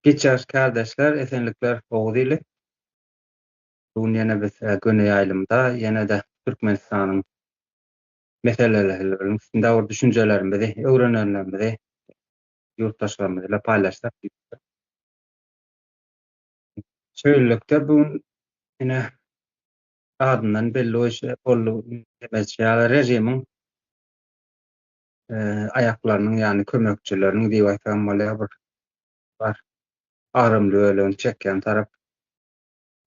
Geçer kardeşler, esenlikler oğuzuyla. Bugün yine biz Güney Aýlymda ýene-de Türkmenistanyň meseleleri üstünde o düşüncelerimizi, öwrenenlerimizi ýurtdaşlarymyzla paýlaşsak. Şeýlelikde bugün ýine adyndan belli bolýan rejimiň aýaklarynyň ýani kömekçileriniň diýip aýtsam bolýar bar. Arymly ölen çekýän tarap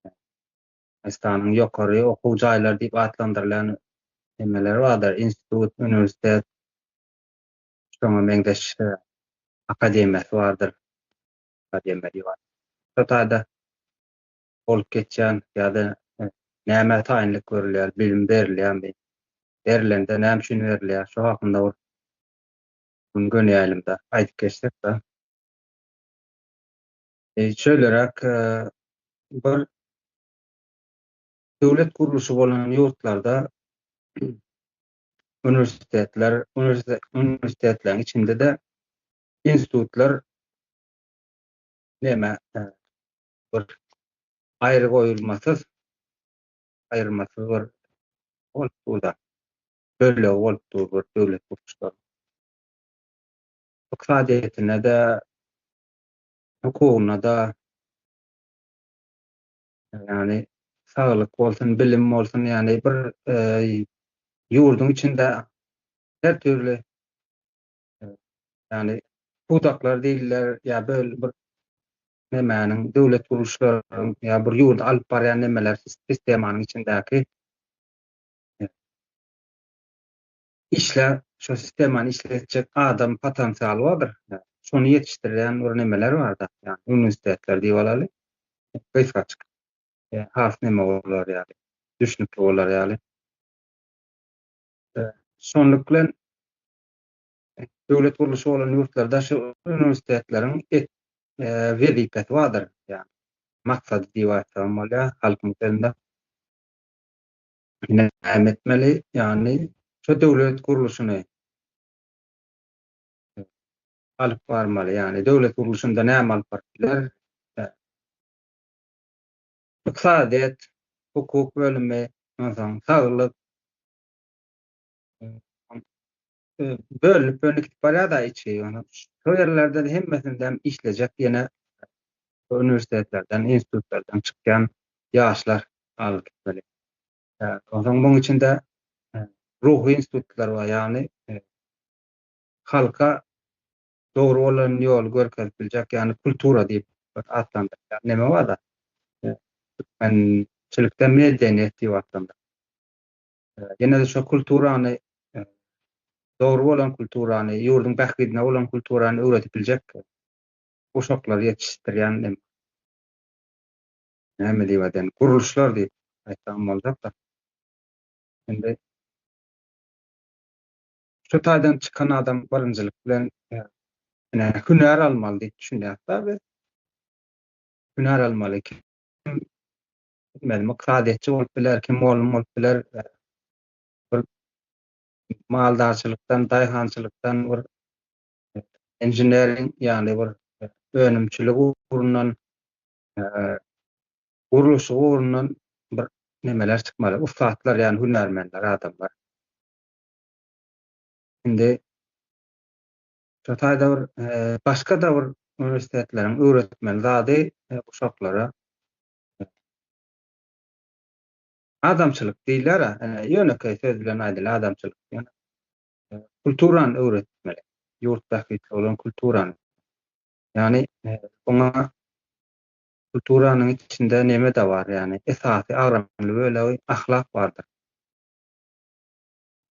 Türkmenistanyň ýokary okuw jaýlary diýip adlandyrylan nimeler bardyr. Institut, üniversitet, şoňa meňzeş akademiyasy bardyr. Akademiýa diýip. Şotaýda bolup geçýän ýa-da näme taýynlyk görilýär, bilim berilýänmi? Berilende näme üçin berilýär? Şo hakynda bugün Güney Aýlymda aýdyp geçsek de. Şöýlerek bir döwlet gurulşy bolan ýurtlarda üniversitetleriň içinde de institutlar näme bir aýry goýulmasyz bir bolupdy. Böyle bolupdy bir döwlet gurulşlary. Iqtisadiýetine de, hukugyna da, ýani saglyk bolsun, bilim bolsun, ýani bir ýurdun içinde her türlü ýani budaklar diýiller ýa böyle bir nemäniň döwlet gurulşlarynyň ýa bir ýurda alyp barýan nemeler sistemanyň içindäki işler, şo sistemany işletjek adam potensialy bardyr. Şonu ýetişdirýän bir nemeler barda. Ýani üniversitetler diýip alaly. Beýsaçyk. Has neme bolar ýaly. Düşnükli bolar ýaly. Şonluk bilen döwlet gurulşy bolan ýurtlarda şu üniversitetleriň wezipesi bardyr. Ýani maksady diýip aýtsam bolýar halkyň dilinde. Näme etmeli? Ýani şu döwlet gurulşyny alyp barmaly. Ýani döwlet gurulşynda näme alyp barýarlar? Iqtisadiýet, hukuk bölümi, saglyk bölünip gidip barýar da içi. Şo ýerlerde hemmesinden işlejek ýene üniversitetlerden, institutlardan çykýan ýaşlar alyp gitmeli. Onuň muň içinde ruhy institutlar bar, ýani halka dogry bolan ýol görkezip biljek, ýani kultura diýip adlandyrylýan neme bar da. Türkmençilikde medeniýet diýip adlandyrylýar. Ýene-de şo kulturany dogry bolan kulturany, ýurdun bähgidine bolan kulturany öwretip biljek uşaklar ýetişdirýän näme diýip aýdyn, gurulşlar diýip aýtsam boljak da. Endi şu taýdan çykan adam barynjylyk bilen hünär almaly diýip düşünýär da biz. Hünär almaly. Bilmedim, iqtisadiýetçi bolup biler, kim bolup biler, bir maldarçylykdan, daýhançylykdan, bir engineering ýani bir önümçilik ugrundan, gurulşy ugrundan bir nemeler çykmaly. Ustatlar ýani hünärmenler, adamlar. Indi şu taýda bir başga da bir üniversitetleriň öwretmeli zady uşaklara adamçylyk diýiller, ýönekay söz bilen aýdyl adamçylyk. Kulturany öwretmeli. Ýurtdaky bolan kulturany. Ýani oňa kulturanyň içinde neme de bar, ýani esasy agramly böyle ahlak bardyr.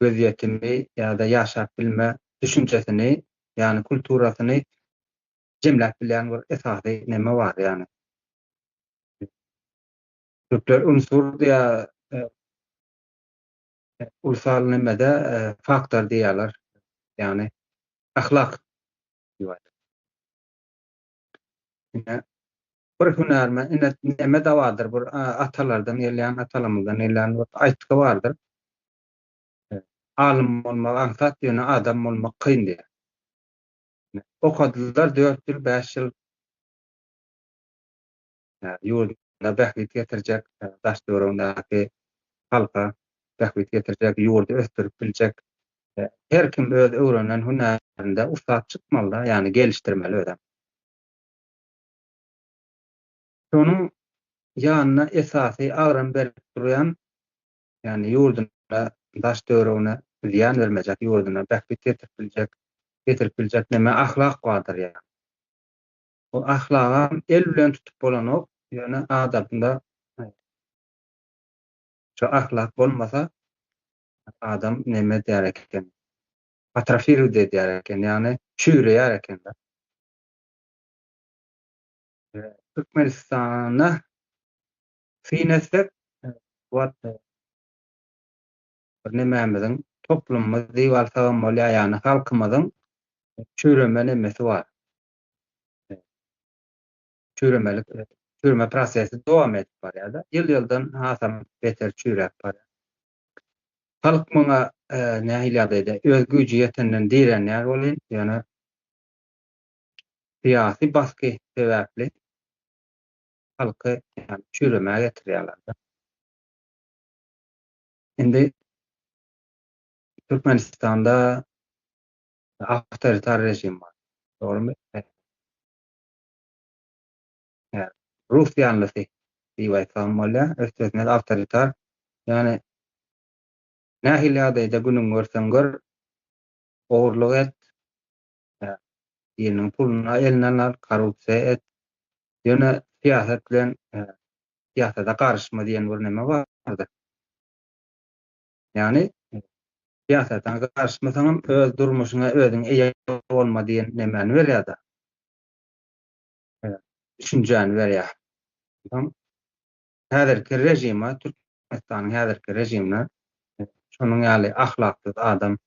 Gözýetini ýa-da ýaşap bilme düşünjesini, ýani kulturasyny jemläp bilýän bir esasy neme bar ýani. Türkler unsur ýa ulusal nemede faktor diýerler. Ýani ahlak diýip. Bir hünärmen neme de bardyr, bir atalardan gelýän, atalamyzdan gelýän bir aýtgy bardyr. Alim bolmak ansat ýöne adam bolmak kyn diýer. Okadylar 4 ýyl, 5 ýyl Ýurduna bählit getirecek, daşdöwregindäki halka bählit getirecek, ýurdu ösdürip biljek. Her kim öz öwrenen hünärinde ustat çykmaly, ýani gelişdirmeli ödem. Şonuň ýanyna esasy agram berip durýan, ýani ýurduna, daşdöwregine ziýan bermejek, ýurduna bählit getirip biljek näme ahlak bardyr ýa. O ahlaga el bilen tutup bolanok, ýöne adamda şo ahlak bolmasa adam näme däler eken? Atrafir däler eken, ýani çüýreýär eken. Türkmenistana finesek wat bir nämämiziň toplumymyz diýwal sagam bolýar, ýani halkymyzyň çüýreme nemesi bar. Çüýremelik, çüýreme prosesi dowam edip barýar-da. Ýyl-ýyldan hasam beter çüýräp barýar. Halk muňa nähilerde öz güýji ýetenden direnýär bolýar, ýani syýasy basky sebäpli halky çüýreme getirýärler. Indi Türkmenistanda awtoritar rejim bar. Dogrymy? Russiýanlysy diýip bolýar, ösdüne awtoritar. Ýani nähilerde günüň görsen gör, ogurlyk et, ýene puluny elinden al, korrupsiýa et. Ýöne siýasat bilen siýasata garşyma diýen bir näme bardy. Ýani siýasata garşymasaňam öz durmuşyňa özüň eýe bolma diýen nämeni berýär-de. Düşünjäni berýär. Häzirki rejime, Türkmenistanyň häzirki rejimine şonuň ýaly ahlakly adam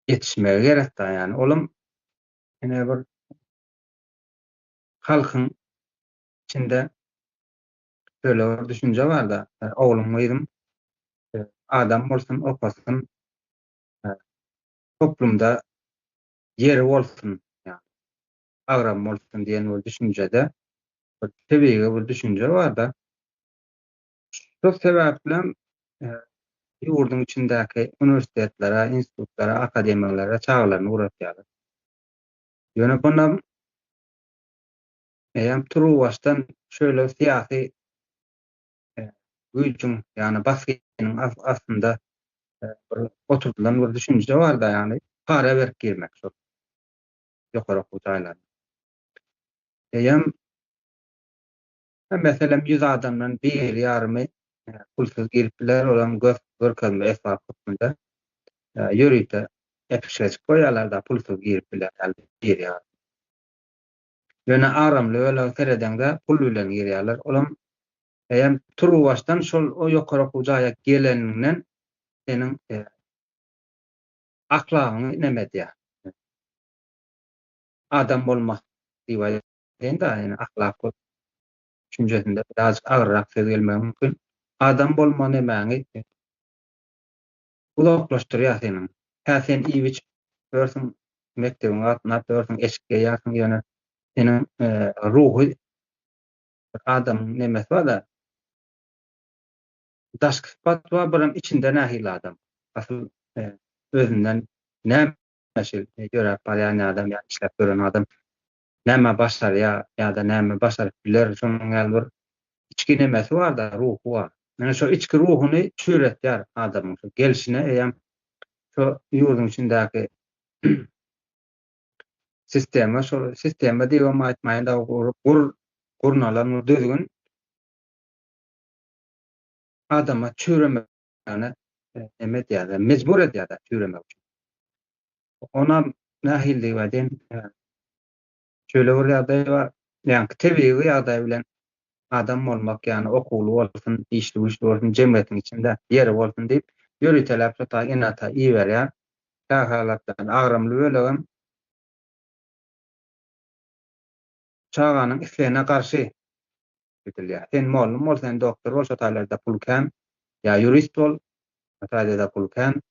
yetişmegi gerek-de, ýani olam ene bir halkyň içinde şöyle bir düşünje bar-da, oglum gyzym adam bolsun, opasyn, toplumda yeri bolsun, ýani agram bolsun diýen bir düşünjede bir tebigy bir düşünje bar-da. Şo sebäp bilen ýurdun içindäki universitetlere, institutlara, akademiýalara çağlarını uğratýarlar. Ýöne bundan turup başdan şöyle siyasi güýjüň, ýani basynyň aslında bir oturdulan bir düşünje bar-da, ýani para berip girmek şol ýokary okuw taýlary. Meselem 100 adamdan bir ýarmy pulsuz giripler, olam görkezme esbab hukmunda ýörüýte epişek goýarlar-da pulsuz giripler bir ýar. Ýöne aramly öle seredende pul bilen girýärler. Olam turup başdan şol o ýokary okuw jaýa geleninden seniň ahlagyňy näme diýär? Adam bolmak diýip aýdanda, ýani ahlak düşünjesinde biraz agyrrak sezilmegi mümkin. Adam bolma nämäňi uzaklaşdyrýar seni. Sen iyi biçip görsen mektebiň atına görsen eşikge ýakyň ýöne seniň ruhy adam nemesi bar da daşky sypat bar, biram içinde nähili adam. Asyl özünden näme görüp barýan adam, ýa işläp gören adam näme başarýar ýa-da näme başaryp biler, şonuň ýaly içki nemesi bar da, ruhu bar. Mana şo içki ruhuny çüýretýär adamyň gelişine, şo ýurdun içindäki sistema diýip aýtmaýyn da gurnalan düzgün adama çüýremek, ýani näme diýär, mejbur edýär da çüýremek üçin. Ona nähil diýip şöyle bir ýagdaý bar, ýani tebii ýagdaý bilen adam bolmak, ýani okuwly bolsun, işli bolsun, jemgyýetiň içinde ýeri bolsun diýip ýörüýtelär, şota enata iýberýär. Şa halatdan agramly bölegem çağanyň islegine garşy edilýär. Sen molum bol, sen doktor bol, şo taýlarda pul kän, ýa jurist bol, şo taýlarda pul kän.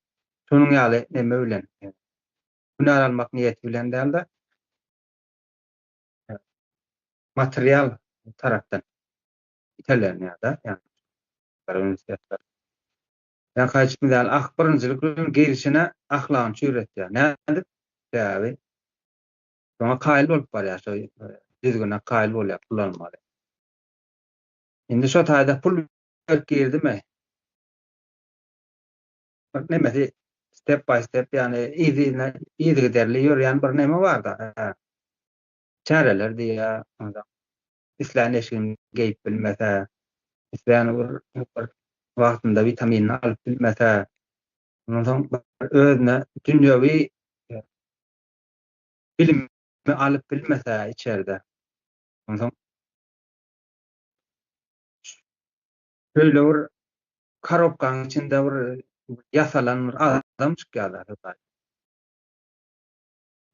Şonuň ýaly näme bilen? Hünär almak niýeti bilen däl-de. material tarapdan itelänýär-de, ýani üniversitetler. Ýa kaç medal ahbyrynçylyk gelişine ahlakyny öwretýär. Nädip? Täbi. Şoňa kaýyl bolup barýar, şo düzgüne kaýyl bolýar, kullanmaly. Indi şo taýda pul berip girdimi? Nemesi step by step, ýani izi giderli ýörýän bir neme bar-da. Çäreler diýär, isläň eşigini geýip bilmese, isläň bir wagtynda vitaminini alyp bilmese, ondan soň özüne dünýäwi bilimi alyp bilmese içeride. Ondan soň şöyle bir karobkanyň içinde bir ýasalan bir adam çykýar.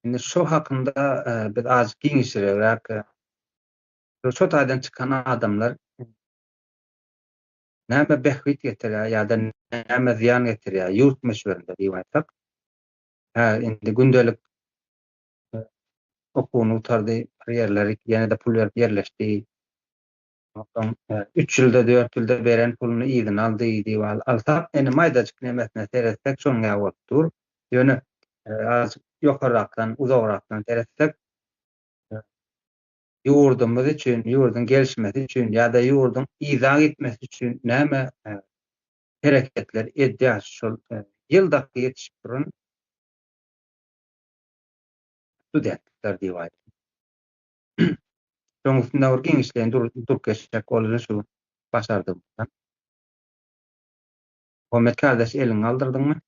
Indi şo hakynda biz az giňişirek, şo taýdan çykan adamlar näme behwit getirýär ýa-da näme ziýan getirýär ýurt meşberinde diýip aýtsak. Indi gündelik okuwyny utardy, ýerleri ýene-de pul berip ýerleşdi. 3 ýylda 4 ýylda beren puluny ýygyny aldy diýip alsak, ene maýdajyk nemesine seretsek şoňa bolupdyr. Ýöne az ýokarakdan, uzagrakdan seretsek, ýurdumyz üçin, ýurdun gelişmesi üçin ýa-da ýurdun iza gitmesi üçin näme hereketler edýär şol ýyldaky ýetişip duran studentler diýip aýdym. Şoňsunda bir giňişleýän durup geçmek bolýar şu başardym. Homet kardeş eliňi aldyrdyňmy?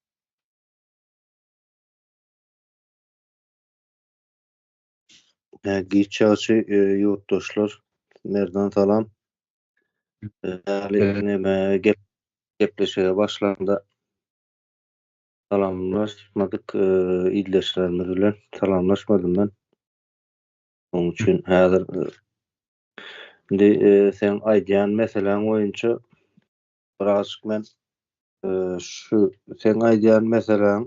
Giçäçi ýurtdaşlar, merdan salam. Häli neme gepleşige başlanda salamlaşmadyk, ildeşlerimiz bilen salamlaşmadym ben. Onuň üçin häzir indi sen aýdýan meseleň boýunça birazjyk men şu sen aýdýan meseleň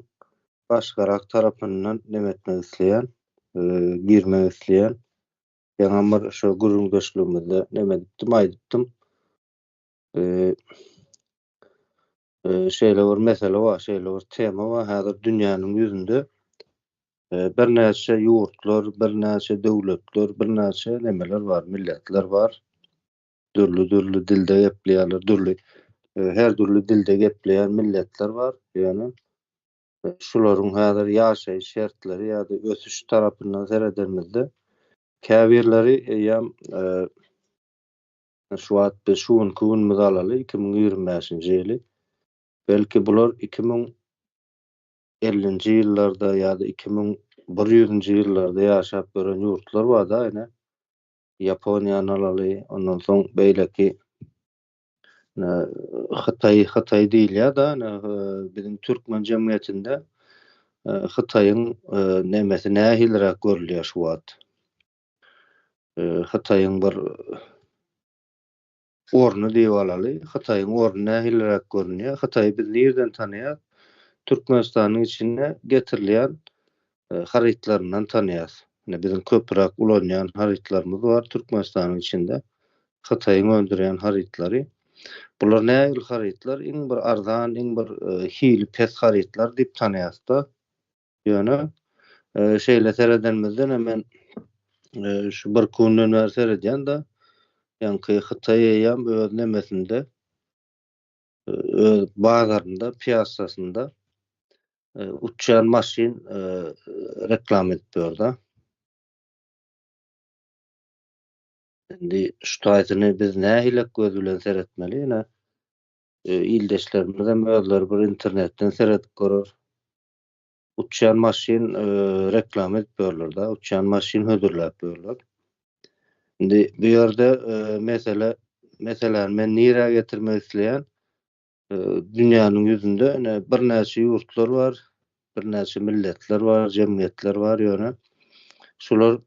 başgarak tarapyndan nemetmek isleýän, girmek isleýän ýa-da bir şo guruldaşlygymyzda neme diýdim, aýdypdym. Şeýle bir mesele bar, şeýle bir tema bar. Häzir dünýäniň ýüzünde birnäçe ýurtlar, birnäçe döwletler, birnäçe nemeler bar, milletler bar. Dürli dilde gepleýärler, her türlü dilde gepleýän milletler bar. Ýani şularyň häzir ýaşaýyş şertleri ýa-da ösüş tarapyndan seredilmezde käbirleri ýam şu wagt biz şuň günimiz alaly 2025-nji ýyly. Belki bular 2050-nji ýyllarda ýa-da 2100-nji ýyllarda ýaşap gören ýurtlar bar da ene. Yaponiýany alaly, ondan soň beýleki Hytaý diýilýär da, bizim türkmen jemgyýetinde Hytaýyň nemesi nähilrek görülýär şu wagt. Hytaýyň bir orny diýip alaly. Hytaýyň orny nähilrek görünýär. Hytaý biz nerden tanýar? Türkmenistanyň içine getirilýän harytlaryndan tanýas. Bizim köpürak ulanýan harytlarymız bar Türkmenistanyň içinde. Hytaýyň öndürýän harytlary. Bular nähil harytlar? Iň bir arzan, iň bir hili pes harytlar diýip tanýas da. Ýöne şeýle seredenmizden hemen şu bir günden bäri seredýän da ýanky Hytaý ýam öz nemesinde öz bazarynda, piýasasynda uçan maşin reklam edip berdi. Indi şu taýdyny biz nähile göz bilen seretmeli, ýa ildeşlerimiz hem özleri bir internetden seredip görür. Uçan maşin reklam edip berler da, uçan maşin hödürläp berler. Indi bu ýerde meselen men nire getirmek isleýän dünýäniň ýüzünde birnäçe ýurtlar bar, birnäçe milletler bar, jemgyýetler bar ýöne. Şular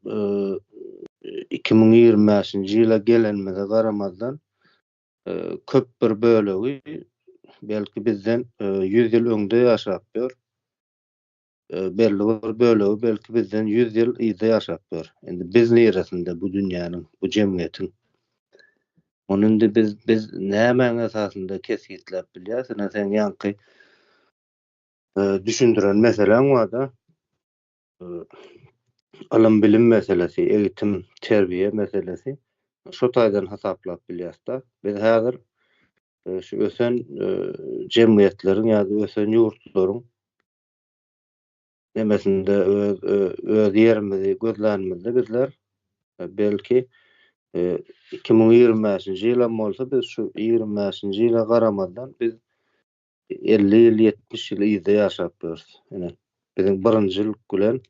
2025-nji ýyla gelenmege garamazdan köp bir bölegi belki bizden 100 ýyl öňde ýaşap ber. belli bir bölegi belki bizden 100 ýyl ýyda ýaşap ber. Endi biz neresinde bu dünýäniň, bu jemgyýetiň? Onuň da biz näme esasında kesgitläp bilýäs? Sen ýanky düşündiren meselen wada. Alym bilim meselesi, eğitim, terbiye meselesi. Şu taýdan hasaplap bilýäs-de. Biz häzir şu ösen jemgyýetleriň ýa-da ösen ýurtlaryň nemesinde öz ýerimizi gözlänmizde bizler belki 2025-nji ýyla bolsa biz şu 25-nji ýyla garamadan biz 50 ýyl 70 ýyl ýyda ýaşap berýäs. Ene biziň birinjilik bilen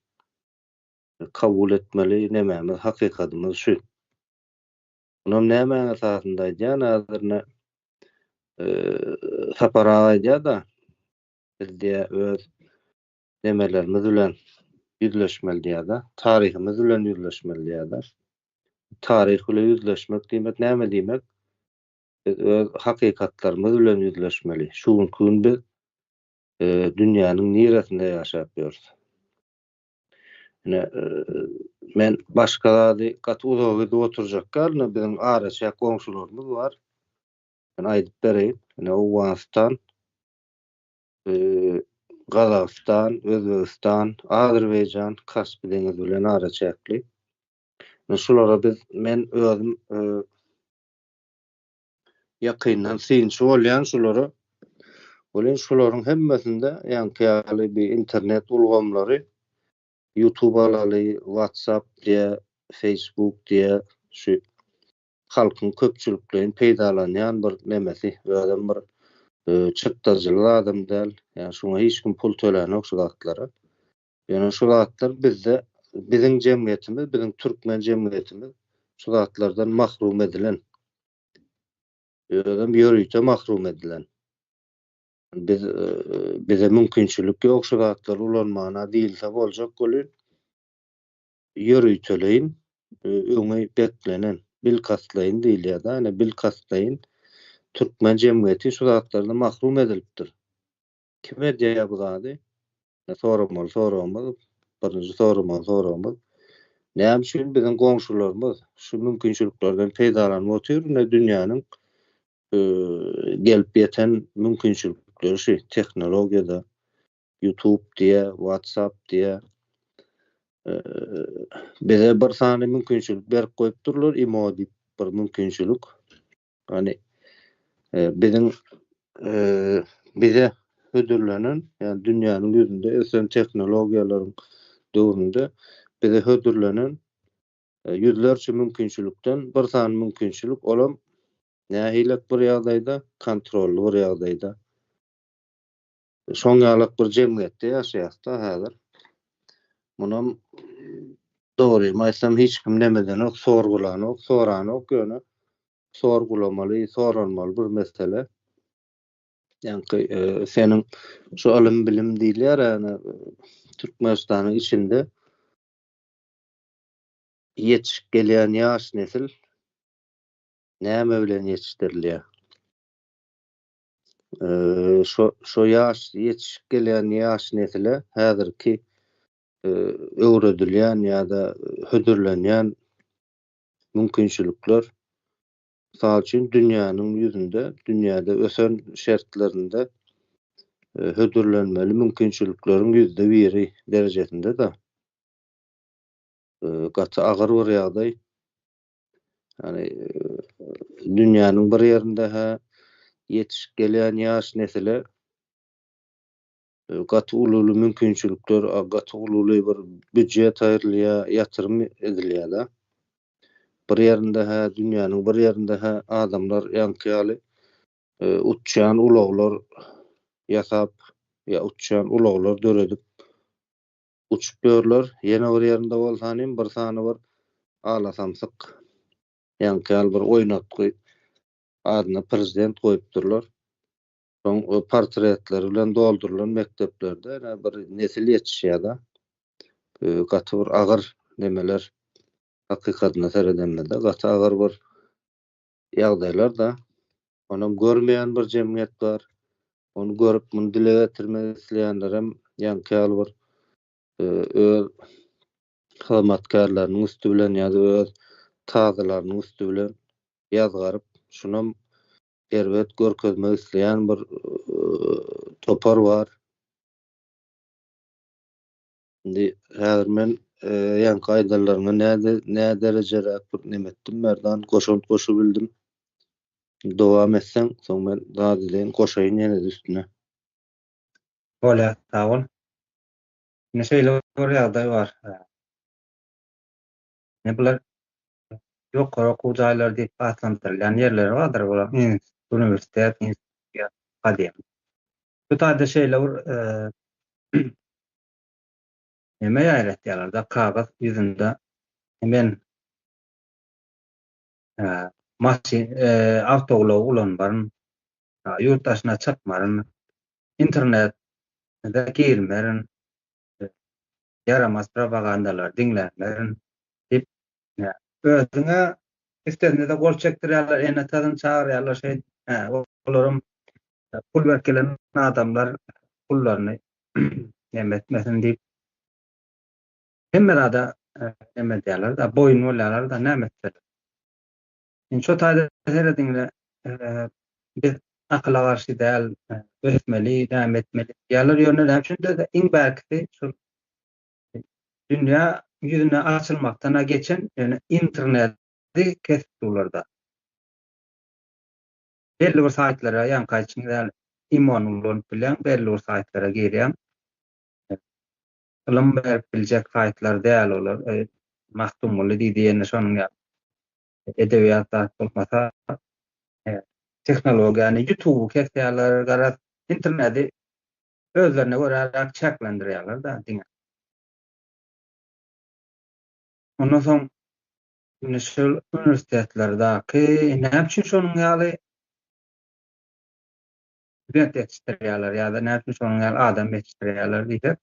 kabul etmeli nämämiz hakykatymyz şu. Bunun näme esasında ýa nazyrna saparaga da bizde öz nemelerimiz bilen yüzleşmeli diýär-de, taryhymyz bilen yüzleşmeli diýär-de. Taryh bilen yüzleşmek diýmek näme diýmek? Biz öz hakykatlarymyz bilen yüzleşmeli. Şuňkün biz dünýäniň niresinde ýaşap ýörüs. Men başgalary gaty uzagy oturjak garna biziň araça goňşularymyz bar. Ben aýdyp bereyim. Awganistan, Gazakistan, Özbegistan, Azerbaýjan, Kaspy deňizi bilen araçakly. Şulara men özüm ýakyndan synçy bolýan şulara. Bolen şularyň hemmesinde ýanky bir internet ulgamlary, YouTube alaly, WhatsApp diye, Facebook diye şu halkyň köpçüliklerini peýdalanýan bir nemesi, özüm bir çıktazyly adam däl. Ýani şoňa hiç kim pul tölänek şu gatlara. Ýani şu gatlar bizde biziň jemgyýetimiz, biziň türkmen jemgyýetimiz şu gatlardan mahrum edilen. Özüm ýörüýte mahrum edilen. Bize mümkinçilik ýok şu gatlar ulanmana diýilse boljak bolýar. Ýörüýteleýin, öňe beklenen, bilkastlaýyn diýilýär-de, bilkastlaýyn. Türkmen jemgyýeti şu gatlardan mahrum edilipdir. Kim edýär bu zady? Soramaz. Birinji soramaz. Näme üçin biziň goňşularymyz şu mümkinçiliklerden peýdalanyp otyr, dünýäniň gelip ýeten mümkinçilikleri şu tehnologiýada, YouTube diye, WhatsApp diye bize bir sany mümkinçilik berip goýupdyrlar, imo diýip bir mümkinçilik. Hani biziň bize hödürlenen, yani dünýäniň ýüzünde ösen tehnologiýalaryň döwründe bize hödürlenen yüzlerçe mümkinçilikden bir sany mümkinçilik olam nähilek bir ýagdaýda, kontrolly bir ýagdaýda. Şoňalyk bir jemgyýetde ýaşaýas-da häzir. Munam dogry maýsam hiç kim nemeden ok sorgulanyp, soranyp ýöne sorgulamaly, soranmaly bir mesele. Ýanky seniň şu alym bilim diýilýär, Türkmenistanyň içinde yetişip gelýän ýaş nesil näme bilen yetişdirilýär? Şo ýaş yetişip gelýän ýaş nesile häzirki öwredilýän ýa-da hödürlenýän mümkinçilikler misal üçin dünýäniň ýüzünde, dünýäde ösen şertlerinde hödürlenmeli mümkinçilikleriň %1 derejesinde de gaty agyr bir ýagdaý. Yani dünýäniň bir ýerinde yetişip gelýän ýaş nesile gaty ululu mümkinçilikler, gaty ululu bir büdjet aýrylýar, ýatyrym edilýär-de. Bir ýerinde dünýäniň bir ýerinde adamlar ýanky uçýan ulaglar ýasap ýa uçýan ulaglar döredip uçup ýörler. Ýene bir ýerinde bolsanym bir sany bir alasamsyk ýanky bir oýnatgy adyna prezident goýupdyrlar. Soň portretleri bilen doldurulan mekteplerde bir nesil ýetişýär-de. Gaty bir agyr nemeler hakykatyna seredilmede, gaty agyr bir ýagdaýlar da. Onam görmeýän bir jemgyýet bar. Onu görüp muny dile getirmek isleýänler hem ýanky bir öz hyzmatkarlarynyň üstü bilen ýa-da öz tazalarynyň üstü bilen ýazgaryp şunam serwet görkezmek isleýän bir topar bar. Indi häzir men ýanky aýdalaryňa näde derejerä bir nemetdim merdan goşup bildim. Dowam etseň soň men daha dileň goşaýyn ýene üstüne. Bolýar, sag ol. Ne şeýle bir ýagdaý bar. Ne bular ýokary okuw jaýlary diýip atlandyrylýan ýerler bardyr bular. Uniwersitet, institut, akademia. Bu taýda şeýle bir neme ýaýratýarlar-da kagaz ýüzünde hemen awtogulaw ulanbaryn, ýurtdaşyna çapmaryn, internetde girmerin, yaramaz propagandalar diňlämerin dip özüňe istediňde gol çekdirýärler, ene tadyň çagyrýarlar şey, olarym pul berkelen adamlar pullaryny nemetmesin dip hemmerada neme diýerler da boyun bolýarlar da nämetler. Şu taýda herediňle biz akla garşy däl, ösmeli, nämetmeli ýalar ýöne üçin de iň bärkisi şu dünýä ýüzüne açylmaktana geçen ýöne interneti kesip durlarda. Belli bir saytlara ýanky açyň iman ulan bilen belli bir saytlara girýän. Ilim berip biljek saytlar däl olar. Mahtumly diýdiýende şonuň edebiýatda bolmasa teknologiýany YouTube kesýärler, garaz interneti özlerine görä çeklendirýärler da diňe. Ondan soň şu universitetlerdeki näme üçin şonuň ýaly student yetiştirýärler ýa-da näme üçin şonuň ýaly adam yetiştirýärler diýip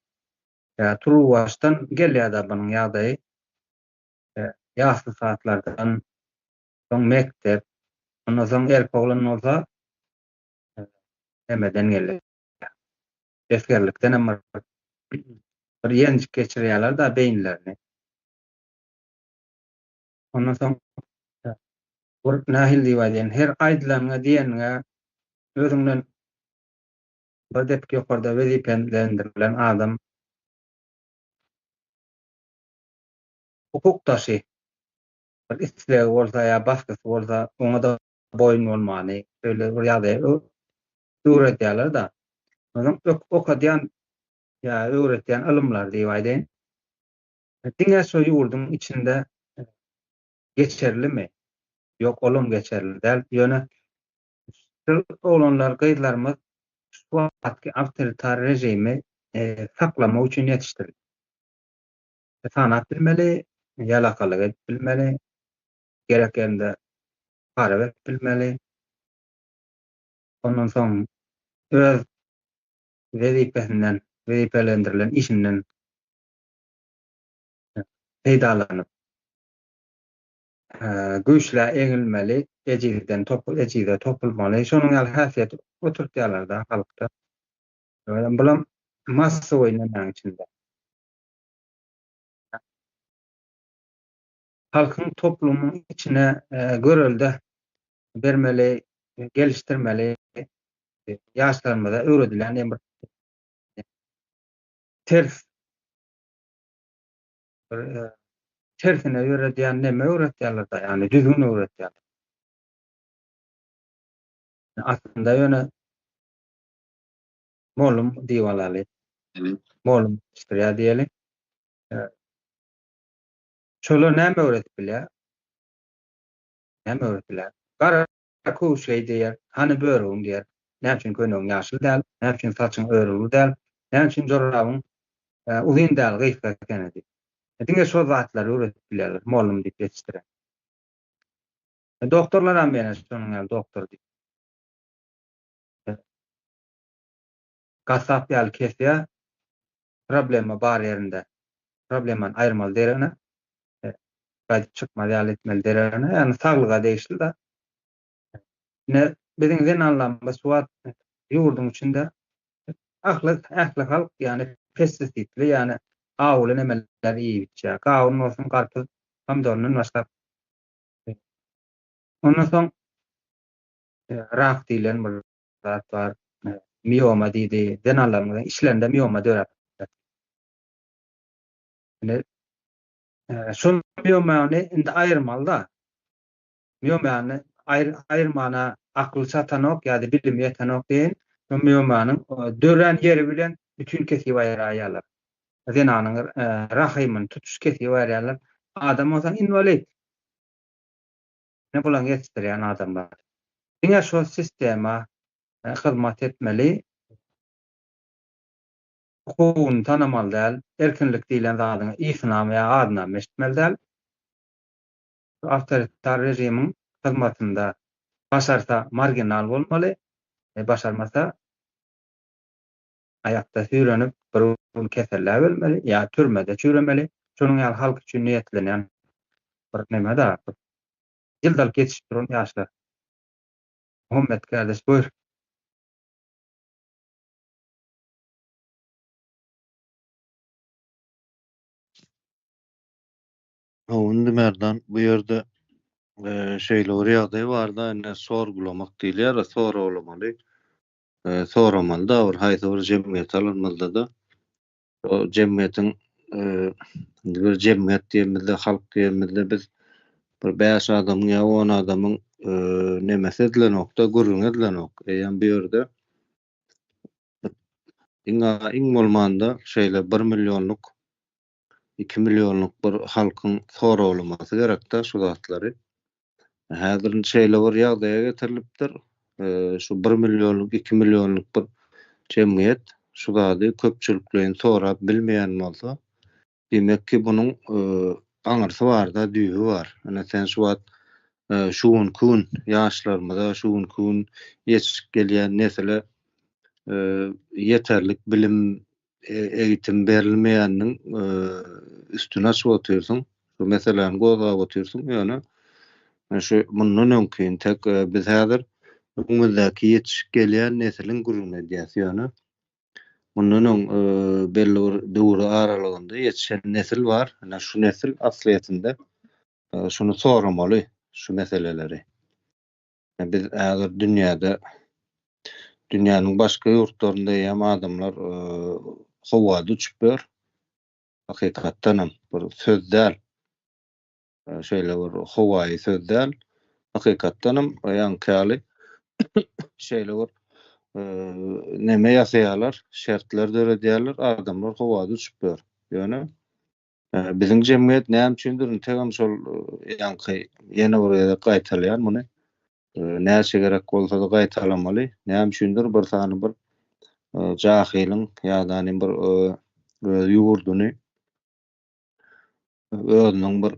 turuw başdan gelýär da bunyň ýagdaýy ýasly saatlardan soň mektep, ondan soň erkoglan bolsa nemeden gelýär. Eskerlikden hem bir ýenjik geçirýärler da beýinlerini. Ondan soň bir nähil diýýär, her aýdylanyňa diýeniňe özüňden bir depki ýokarda wezipelendirilen adam hukukdaşy bir istlegi bolsa ýa başgasy bolsa oňa da boyun bolmany, şöyle bir ýagdaý öwretýärler da. Onuň okadýan ýa öwretýän ilmler diýip aýdyn. Diňe şu ýurdun içinde geçerlimi? Ýok, olam geçerli däl. Ýöne olanlar gaýdlarymyz şu wagtky awtoritar rejimi saklamak üçin ýetişdirildi. Sanat bilmeli, ýalakalyk bilmeli, gerekende para bilmeli. Ondan soň öz wezipelendirilen işinden peýdalanyp güýçle eňilmeli, ejizde topulmaly. Şonuň ýaly häsiýeti oturtýarlar da halkda. Bulam massawy näme içinde. Halkyň toplumyň içine görelde bermeli, gelişdirmeli, ýaşlarymyza öwredilen bir ters tersine öwredilen näme öwretýärler da, ýani düzgün öwretýärler. Aslında ýöne molum diýip alaly. Molum istirýär diýeli. Şolar näme öwretip bilýär? Näme öwretdiler? Gara ku şey diýer, hani böregiň diýer. Näme üçin gönegiň ýaşyl däl, näme üçin saçyň örüli däl, näme üçin jorabyň uzyn däl, gysga ekeni. Diňe şol zatlary öwretip bilýärler, molum diýip ýetişdirer. Doktorlar hem beni şonuň ýaly doktor diýip. Gassap ýaly kesýär, problema bar ýerinde, problemany aýyrmaly derine, gaýdyp çykmaly ýaly etmeli derine, ýani saglyga degişli da. Ne biziň den anlamymyz wagt ýurdun içinde ahly halk ýani pestisitli ýani Awuly nemeler iyi bitýär. Gawun bolsun garpyz pomidorundan başga. Ondan soň rak diýilen bir zat bar. Mioma diýdi. Denalarymyň işlerinde mioma dörep. Ine şu miomany indi aýyrmaly-da. Miomany aýyrmana akly satanok ýa-da bilim ýetenok diýen, şu miomanyň dören ýeri bilen bütün kesip aýraýarlar. Denanyň rahymyny tutuş kesip aýraýarlar. Adam bolsa invalid. Ne bulan ýetdirýän adam bar. Diňe şu sistema hyzmat etmeli, hukugyny tanamaly däl, erkinlik diýilen zadyny isnam ýa adnam etmeli däl. Awtoritar rejimiň hyzmatynda başarsa marginal bolmaly, başarmasa aýakda süränip bir keseller belmeli ýa türmede çüremeli. Şonuň ýaly halk üçin niýetlenen bir neme da. Ýyldal geçip duran ýaşlar. Muhammed kardeş buyur. Owun dimerden bu ýerde şeýle bir ýagdaý bar da, ine sorgulamak diýilýär, soragulamaly. Soramaly da bir haýsy bir jemgyýet alınmaly da. O jemgyýetiň bir jemgyýet diýmeli, halk diýmeli, biz bir 5 adamyň ýa 10 adamyň nemesi edilenokda, gurrun edilenok. Eýen bir ýerde iň bolmanda şeýle 1 millionluk 2 millionluk bir halkyň soragulamasy gerek da şu zatlary. Häzir şeýle bir ýagdaýa getirilipdir. Şu 1 millionluk 2 millionluk bir jemgyýet şu zady köpçüliklerini sorap bilmeýän bolsa, demek ki bunyň aňyrsy bar da, düýbi bar. Ana sen şu wagt şuun kun ýaşlarymyza, şuun kun ýetişip gelýän nesile yeterlik bilim eğitim berilmeýänniň üstüne açyp oturýarsyň. Şu meselelerini gozap oturýarsyň. Ýöne şu mundan öňki tek biz häzir öňümizde ýetişip gelýän nesiliň gurrun edýäs ýöne. Mundan öň belli bir döwür aralygynda ýetişen nesil bar. Ana şu nesil asliýetinde şunu soramaly şu meseleleri. Biz häzir dünýäniň başga ýurtlarynda ýa adamlar howada uçupýar. Hakykatdanam bir söz däl. Şeýle bir howaý söz däl. Hakykatdanam ýankaly şeýle bir neme ýasaýarlar, şertler döredýärler, adamlar howada uçupýar. Ýöne biziň jemgyýet näme üçindir tegam şol ýanky ýene bir ýere gaýtalýan muny. Näçe gerek bolsa da gaýtalamaly. Näme üçindir bir sany bir jahiliň ýa-da bir ýurduny özüniň bir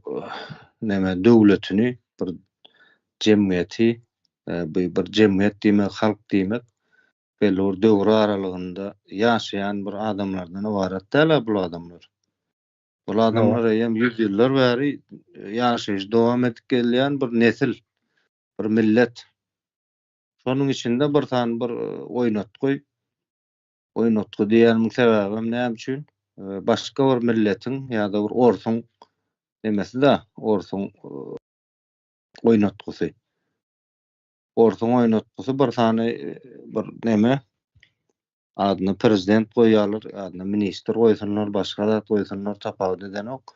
neme döwletini, bir jemgyýeti, bir jemgyýet diýmek, halk diýmek belli bir döwür aralygynda ýaşaýan bir adamlardan ibaret däl bu adamlar. Bu adamlar hem 100 ýyllar bäri ýaşaýyş dowam edip gelýän bir nesil, bir millet. Şonuň içinde bir tane bir oýnatgy diýeniň sebäbi näme üçin? Başga bir milletiň ýa-da bir orsuň demesi de, orsuň oýnatgysy. Orsuň oýnatgysy bir tane bir neme adyny prezident goýýarlar, adyny minister goýsanlar, başga zat goýsanlar tapawut edenok.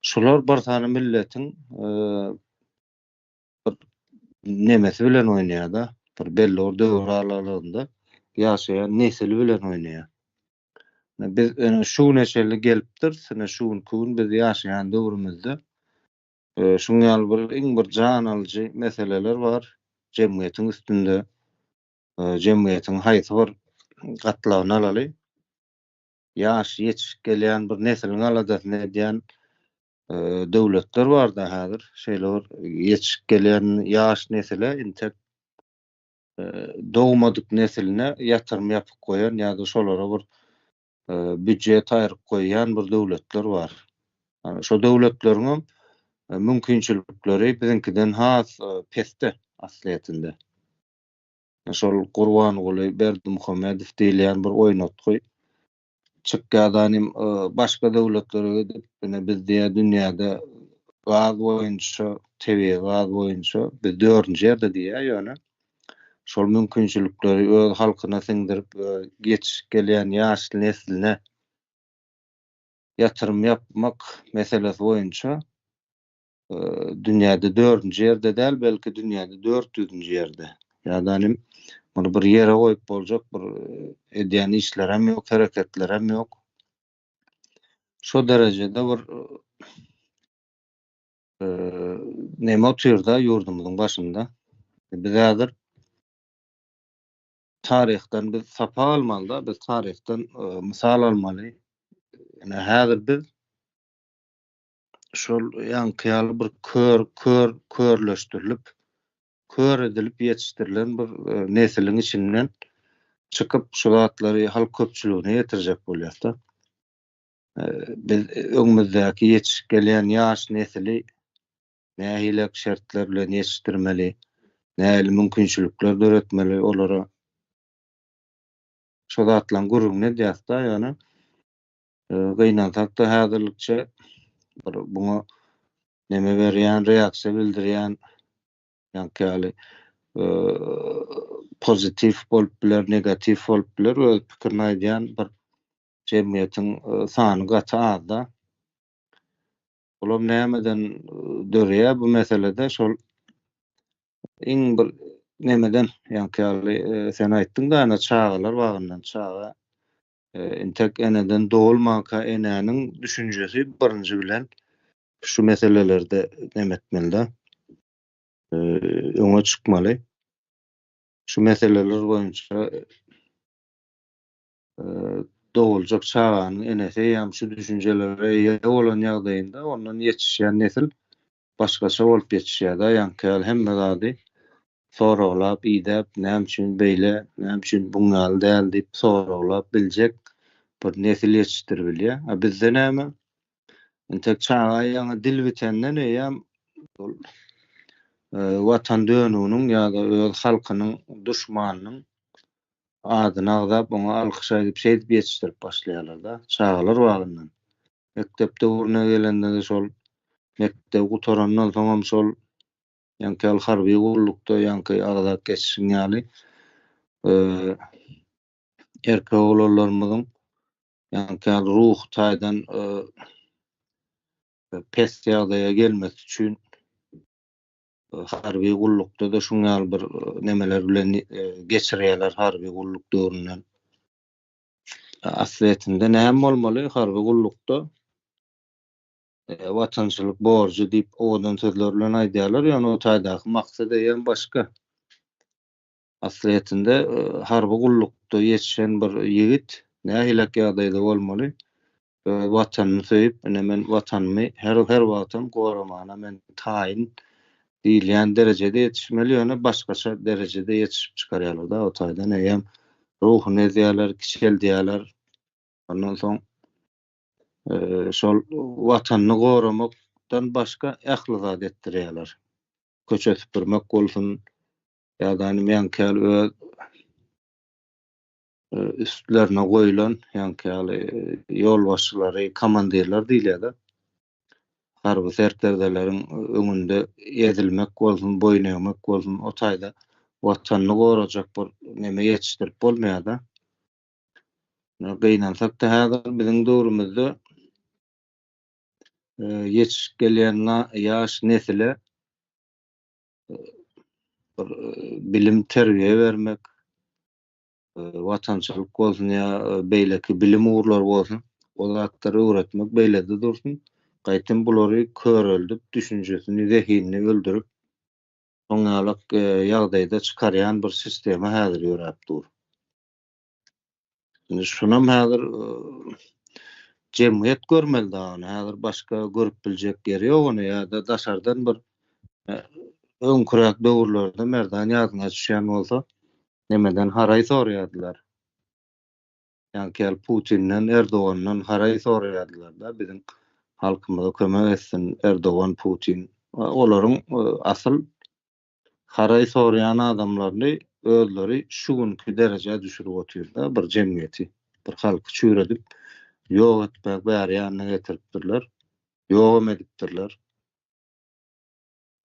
Şular bir tane milletiň bir nemesi bilen oýnaýar da, bir belli bir döwür aralygynda ýaşaýan nesil bilen oýnaýar. Biz şu neçeli gelipdir, sene şuun kun biz ýaşaýan döwrümizde şuň ýaly bir iň bir jan alyjy meseleler bar. Jemgyýetiň üstünde, jemgyýetiň haýsy bir gatlawyny alaly. Ýaş ýetişip gelýän bir nesiliň aladasyny edýän döwletler bar da häzir. Şeýle bir ýetişip gelýän ýaş nesile intek dogmadyk nesiline ýatyrym ýapyp goýan ýa-da şolara bir büdjet aýryp goýan bir döwletler bar. Şo döwletleriň mümkinçilikleri bizinkiden has peste asliýetinde. Şol Gurbanuly Berdimuhammedow diýilen bir oýnatgy çıkkadanym başga dowlatlere gidip biz diýe dünýäde gaz boýunça, TV gaz boýunça biz 4-nji ýerde diýe ýöne. Şol mümkinçilikleri öz halkyna siňdirip geç gelýän ýaşly nesline ýatyrym ýapmak meselesi boýunça dünýäde 4-nji ýerde däl, belki dünýäde 400-nji ýerde. Ýa-da bunu bir ýere goýup boljak bir edýän işler hem ýok, hereketler hem ýok. Şo derejede bir näme otyrda ýurdumyzyň başynda. Biz häzir taryhdan biz sapa almaly, biz taryhdan mysal almaly. Yani häzir biz şol ýankyýaly bir körleşdirilip, kör edilip ýetişdirilen bir neslin içinden çıkıp şu zatlary halk köpçüligine ýetirjek bolýar-da. Biz öňümüzdäki ýetişip gelýän ýaş nesli nähilek şertler bilen ýetişdirmeli, nähili mümkinçilikler öwretmeli olara. Şu zatlaryň gurrun ne diýär-da, ýani gynansak da häzirlikçe buňa neme berýän, reaksiýa bildirýän ýankyýaly pozitiv bolup biler, negativ bolup biler, öz pikirini aýdýan bir jemgyýetiň sany gaty az-da. Olam nämeden dörýär bu meselede şol iň bir nemeden ýankyýaly sen aýtdyň da, ana çağlar wagyndan çağa intek eneden doğulmaka enenin düşüncesi birinci bilen şu meselelerde nemetmeli, öňe çykmaly. Şu meseleler boýunça doğuljak çağanyň enesi ýa şu düşüncelere ýa bolan ýagdaýynda ondan ýetişýän nesil başgaça bolup ýetişýär-de, ýankyýaly hemme zady soraglap, iýdäp, näme üçin beýle, näme üçin buňaly däl diýip soraglap biljek bir nesil ýetişdirip bilýär. Bizde näme? Intek çağa ýa dil bitenden ýa watan dönüňiň ýa-da öz halkynyň duşmanynyň adyny agzap oňa alkyş aýdyp şeýdip ýetişdirip başlaýarlar-da çağlar wagyndan. Mekdepde urna gelende de şol mekdep gutarandan soňam şol ýankyýaly harby gullukda ýanky agzap geçişňäli erkek oglanlarymyzyň ýankyýaly ruh taýdan pes ýagdaýa gelmesi üçin harby gullukda da şuňal bir nemeler bilen geçirýärler harby gulluk döwründen. Aslında näme bolmaly harby gullukda watançylyk borjy diýip odan sözler bilen aýdýarlar, ýani o taýdaky maksat ýa başga. Aslında harby gullukda ýetişen bir ýigit nähilek ýagdaýda bolmaly? Watanyny söýüp, men watanymy her wagtym goramana men taýin diýilýän derejede ýetişmeli, ýöne başgaça derejede ýetişip çykarýarlar-da o taýdan eýem ruhyny edýärler, kişisel diýärler. Ondan soň şol watanyny goramakdan başga ähli zat etdirýärler. Köçe süpürmek bolsun, ýa-da ýankyýaly öz üstlerine goýulan ýankyýaly ýol başçylary, komandirler diýilýär-de. Harby serterdelerin öňünde ýedilmek bolsun, boyun eýmek bolsun, o taýda watanyny gorajak bir neme ýetişdirip bolmaýar-da. Gynansak da häzir biziň döwrümizde ýetişip gelýän ýaş nesile bilim terbiýe bermek, watançylyk bolsun ýa beýleki bilim ugrulary bolsun, o zatlary öwretmek beýlede dursun. Gaýtym bulary köreldik, düşünjesini, zehinini öldürüp oňalyk ýagdaýda çykarýan bir sistema häzir ýöräp dur. Şunam häzir jemgyýet görmeli dagyn, häzir başga görüp biljek ýeri ýok ony, ýa-da daşardan bir öňkürek döwürlerde merdan ýadyna düşýän bolsa, nemeden haray sorýardylar. Ýankyýaly Putinden, Erdogandan haray sorýardylar-da biziň halkymyza kömek etsin Erdogan, Putin. Olaryň asyl haray sorýan adamlaryny özleri şu günkü derejä düşürip oturýar-da bir jemgyýeti, bir halky çüýredip ýok etmek bäri ýanyna getiripdirler. Ýogam edipdirler.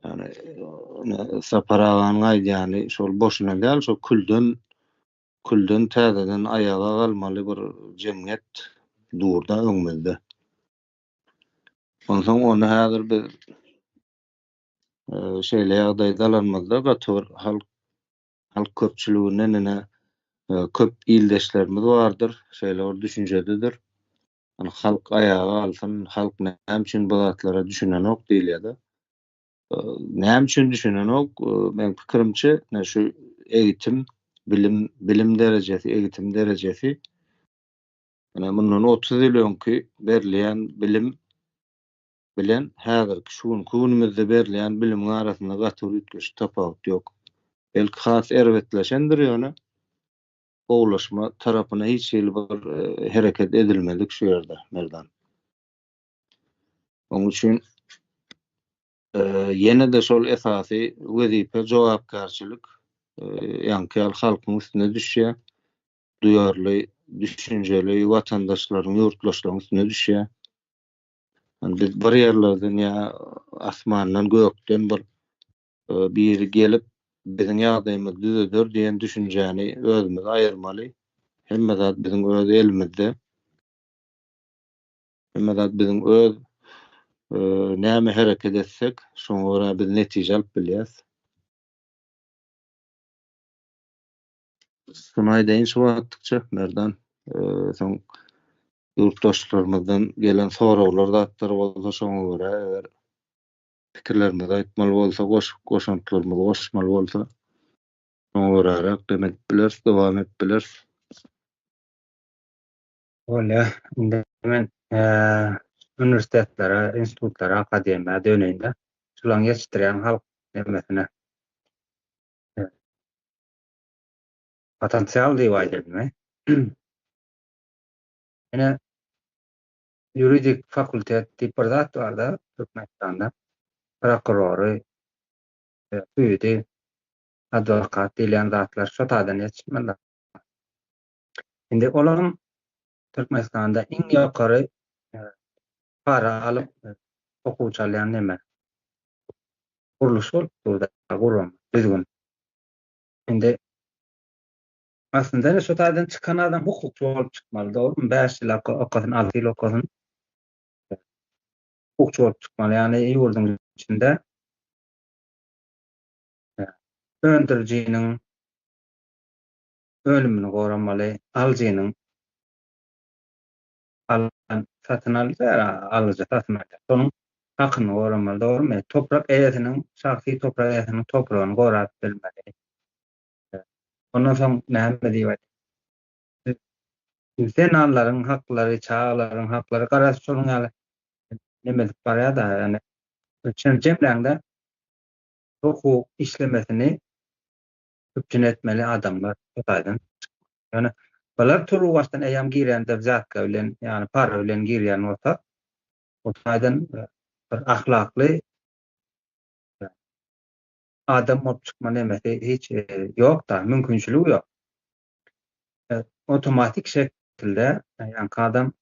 Yani saparagan aýdýany şol boşuna däl, şol külden täzeden ayaga galmaly bir jemgyýet durda öňümizde. Ondan soň onu häzir biz şeýle ýagdaýda alanmazda gatyr halk köpçüligine köp ildeşlerimiz bardyr, şeýle düşünjededir. Yani halk ayağa alsın, halk näme üçin bu zatlara düşünen ok diýilýär. Näme üçin düşünen ok? Men pikirimçe, şu eğitim, bilim derejesi, eğitim derejesi bundan 30 ýyl öňki berilýän bilim bilen häzirki şu günümizde berilýän bilimiň arasynda gatyr ütgeç tapawut ýok. Belki has erwetleşendir ýöne. Gowlaşma tarapyna hiç ýyl bir hereket edilmedik şu ýerde merdan. Onuň üçin ýene de şol esasy wezipe jogapkarçylyk ýanky halkyň üstüne düşýär. Duyarly, düşünjeli watandaşlaryň, ýurtdaşlaryň üstüne düşýär. Biz bir ýerlerden ýa asmandan gökden bir gelip biziň ýagdaýymyzy düzeldir diýen düşünjäni özümiz aýyrmaly. Hemme zat biziň öz elimizde. Hemme zat biziň öz näme hereket etsek, şoňa görä biz netije alyp bilýäs. Şunaýdaýyn şu wagtykça merdan soň ýurtdaşlarymyzdan gelen soraglar zatlar bolsa şoňa görä eger pikirlerimizi aýtmaly bolsa, goşantylarymyzy goşmaly bolsa şoňa görä demek biler, dowam etbiler. Öyle. Indi men üniversitetlere, institutlara, akademiýa döneýinde şolaň ýetişdirýän halk demesine potensial diýip aýdylmy? Ene ýuridik fakultet diýip bir zat bar-da Türkmenistanda. Prokurory, büyüdi, advokat diýilen zatlar şu tadan ýetişmeli. Indi olaryň Türkmenistanda iň ýokary para alyp okuwçalyan näme? Guruluş bolup durda, gurum, düzgün. Indi aslında şu tadan çykan adam hukukçu bolup çykmaly, dogrymy? 5 ýyl okasyn, 6 ýyl okasyn, hukukçu bolup çykmaly. Ýani ýurdun içinde öndürjiniň ölümini goramaly, aljynyň satyn alyjy satyn alýar. Şonuň hakyny goramaly, dogrymy? Toprak eýetiniň, şahsy toprak eýetiniň topragyny gorap bilmeli. Ondan soň näme diýip aýdym? İnsanlaryň haklary, çağlaryň haklary garaşy şonuň ýaly näme diýip barýar da, ýani çen jemläňde hukuk işlemesini hüküm etmeli adamlar Xitaydan. Yani balar turu baştan eýam girende zatka bilen, yani para bilen girýän bolsa, Xitaydan bir ahlakly adam bolup çykma nemesi hiç ýok da, mümkinçiligi ýok. Otomatik şekilde yani adam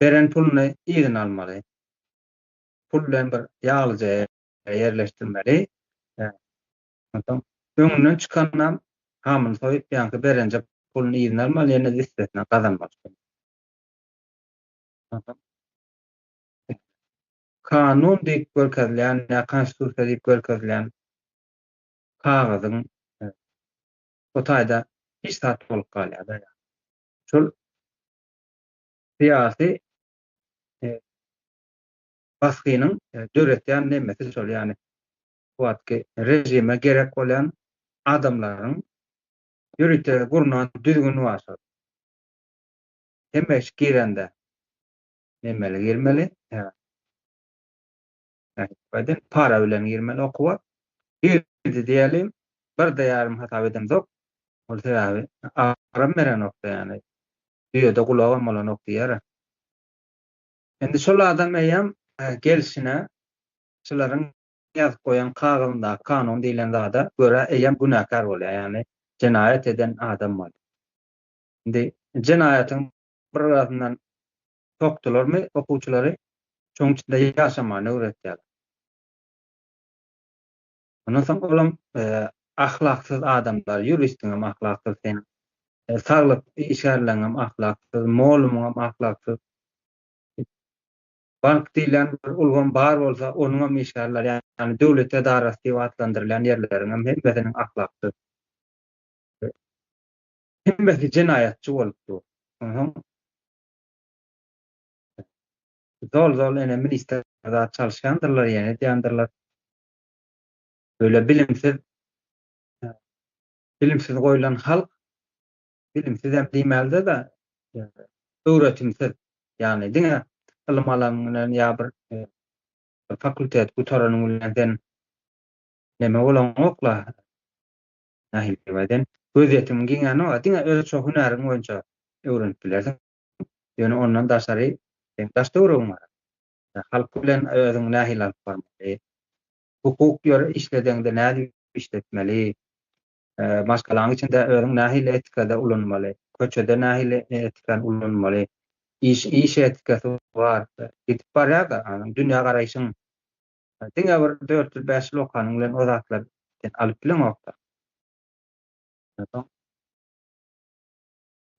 beren puluny ýygyn almaly. Pul bilen bir ýalyja ýerleşdirmeli. Öňünden çykanam hamyny soýup ýanky berenje puluny ýygyn almaly, ýene istetne gazanmaly. Kanun diýip görkezilýän, konstitusiýa diýip görkezilýän kagazyň Xitayda hiç tat bolup galýar da. Şol siyasi basgynyň döretýän nemesi şol, ýani bu wagtky rejime gerek bolan adamlaryň ýürüte gurnan düzgün başar. Hemeş girende nemeli girmeli? Baden para bilen girmeli okuwa. Girdi diýelim, bir de ýarym hata edem zok. Ol sebebi aram beren okda ýani. Diýede gulagam bolan ok diýer. Endi şol adam eýem gelişine şolaryň ýazyp goýan kagylynda kanun diýilen zada göre eýem günahkar bolýar, ýani jenaýet eden adam bol. Endi Jenayatyň bir arasyndan tokdularmy okuwçylary şoň içinde ýaşamany öwretýär. Ondan soň olam ahlaksyz adamlar, ýuristiň hem ahlaksyz, sen saglyk işgärleň hem ahlaksyz, molum hem ahlaksyz. Bank diýilen bir ulgam bar bolsa, onuň hem işgärler, ýani döwlet edarasy diýip adlandyrılan ýerleriň hem hemmesiniň ahlaksyz. Hemmesi jinayatçy bolupdy. Zol ene ministrde çalışýandyrlar, ýene diýendiriler. Böyle bilimsiz goýulan halk, bilimsiz hem diýmelde de öwretimsiz. Yani diňe ilim alanyň ýa bir fakultet gutaranyň bilen sen neme bolan okla nähil diýmeden göz ýetim giňeni o diňe öz şu hünäriň boýunça öwrenip bilersiň. Ýöne ondan daşary daşda öwrenýär var. Halk bilen özüň nähil alyp barmaly. Hukuk ýöre işledeňde näde işletmeli? Başgalaryň içinde özüň nähil etikada ulanmaly. Köçede nähil etikan ulanmaly. İş etikasy var. Gidip barýar-da, dünýä garaýşyň diňe bir 4-5 ýyl okanyň bilen o zatlar alyp bilen okda.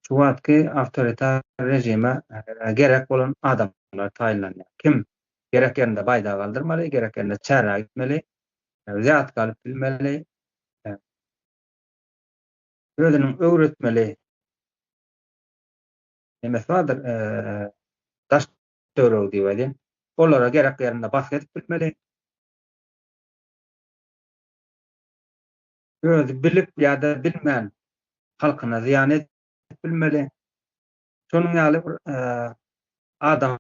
Şu wagtky awtoritar rejime gerek bolan adamlar taýinlanýar. Kim gerek ýerinde baýda galdyrmaly, gerek ýerinde çäre gitmeli, zat galyp bilmeli, özüniň öwretmeli. Emesi vardyr, daş törew diýip olara gerek ýerinde bas edip bilmeli. Özü bilip ýa-da bilmän halkyna ziýan edip bilmeli. Şonuň ýaly bir adam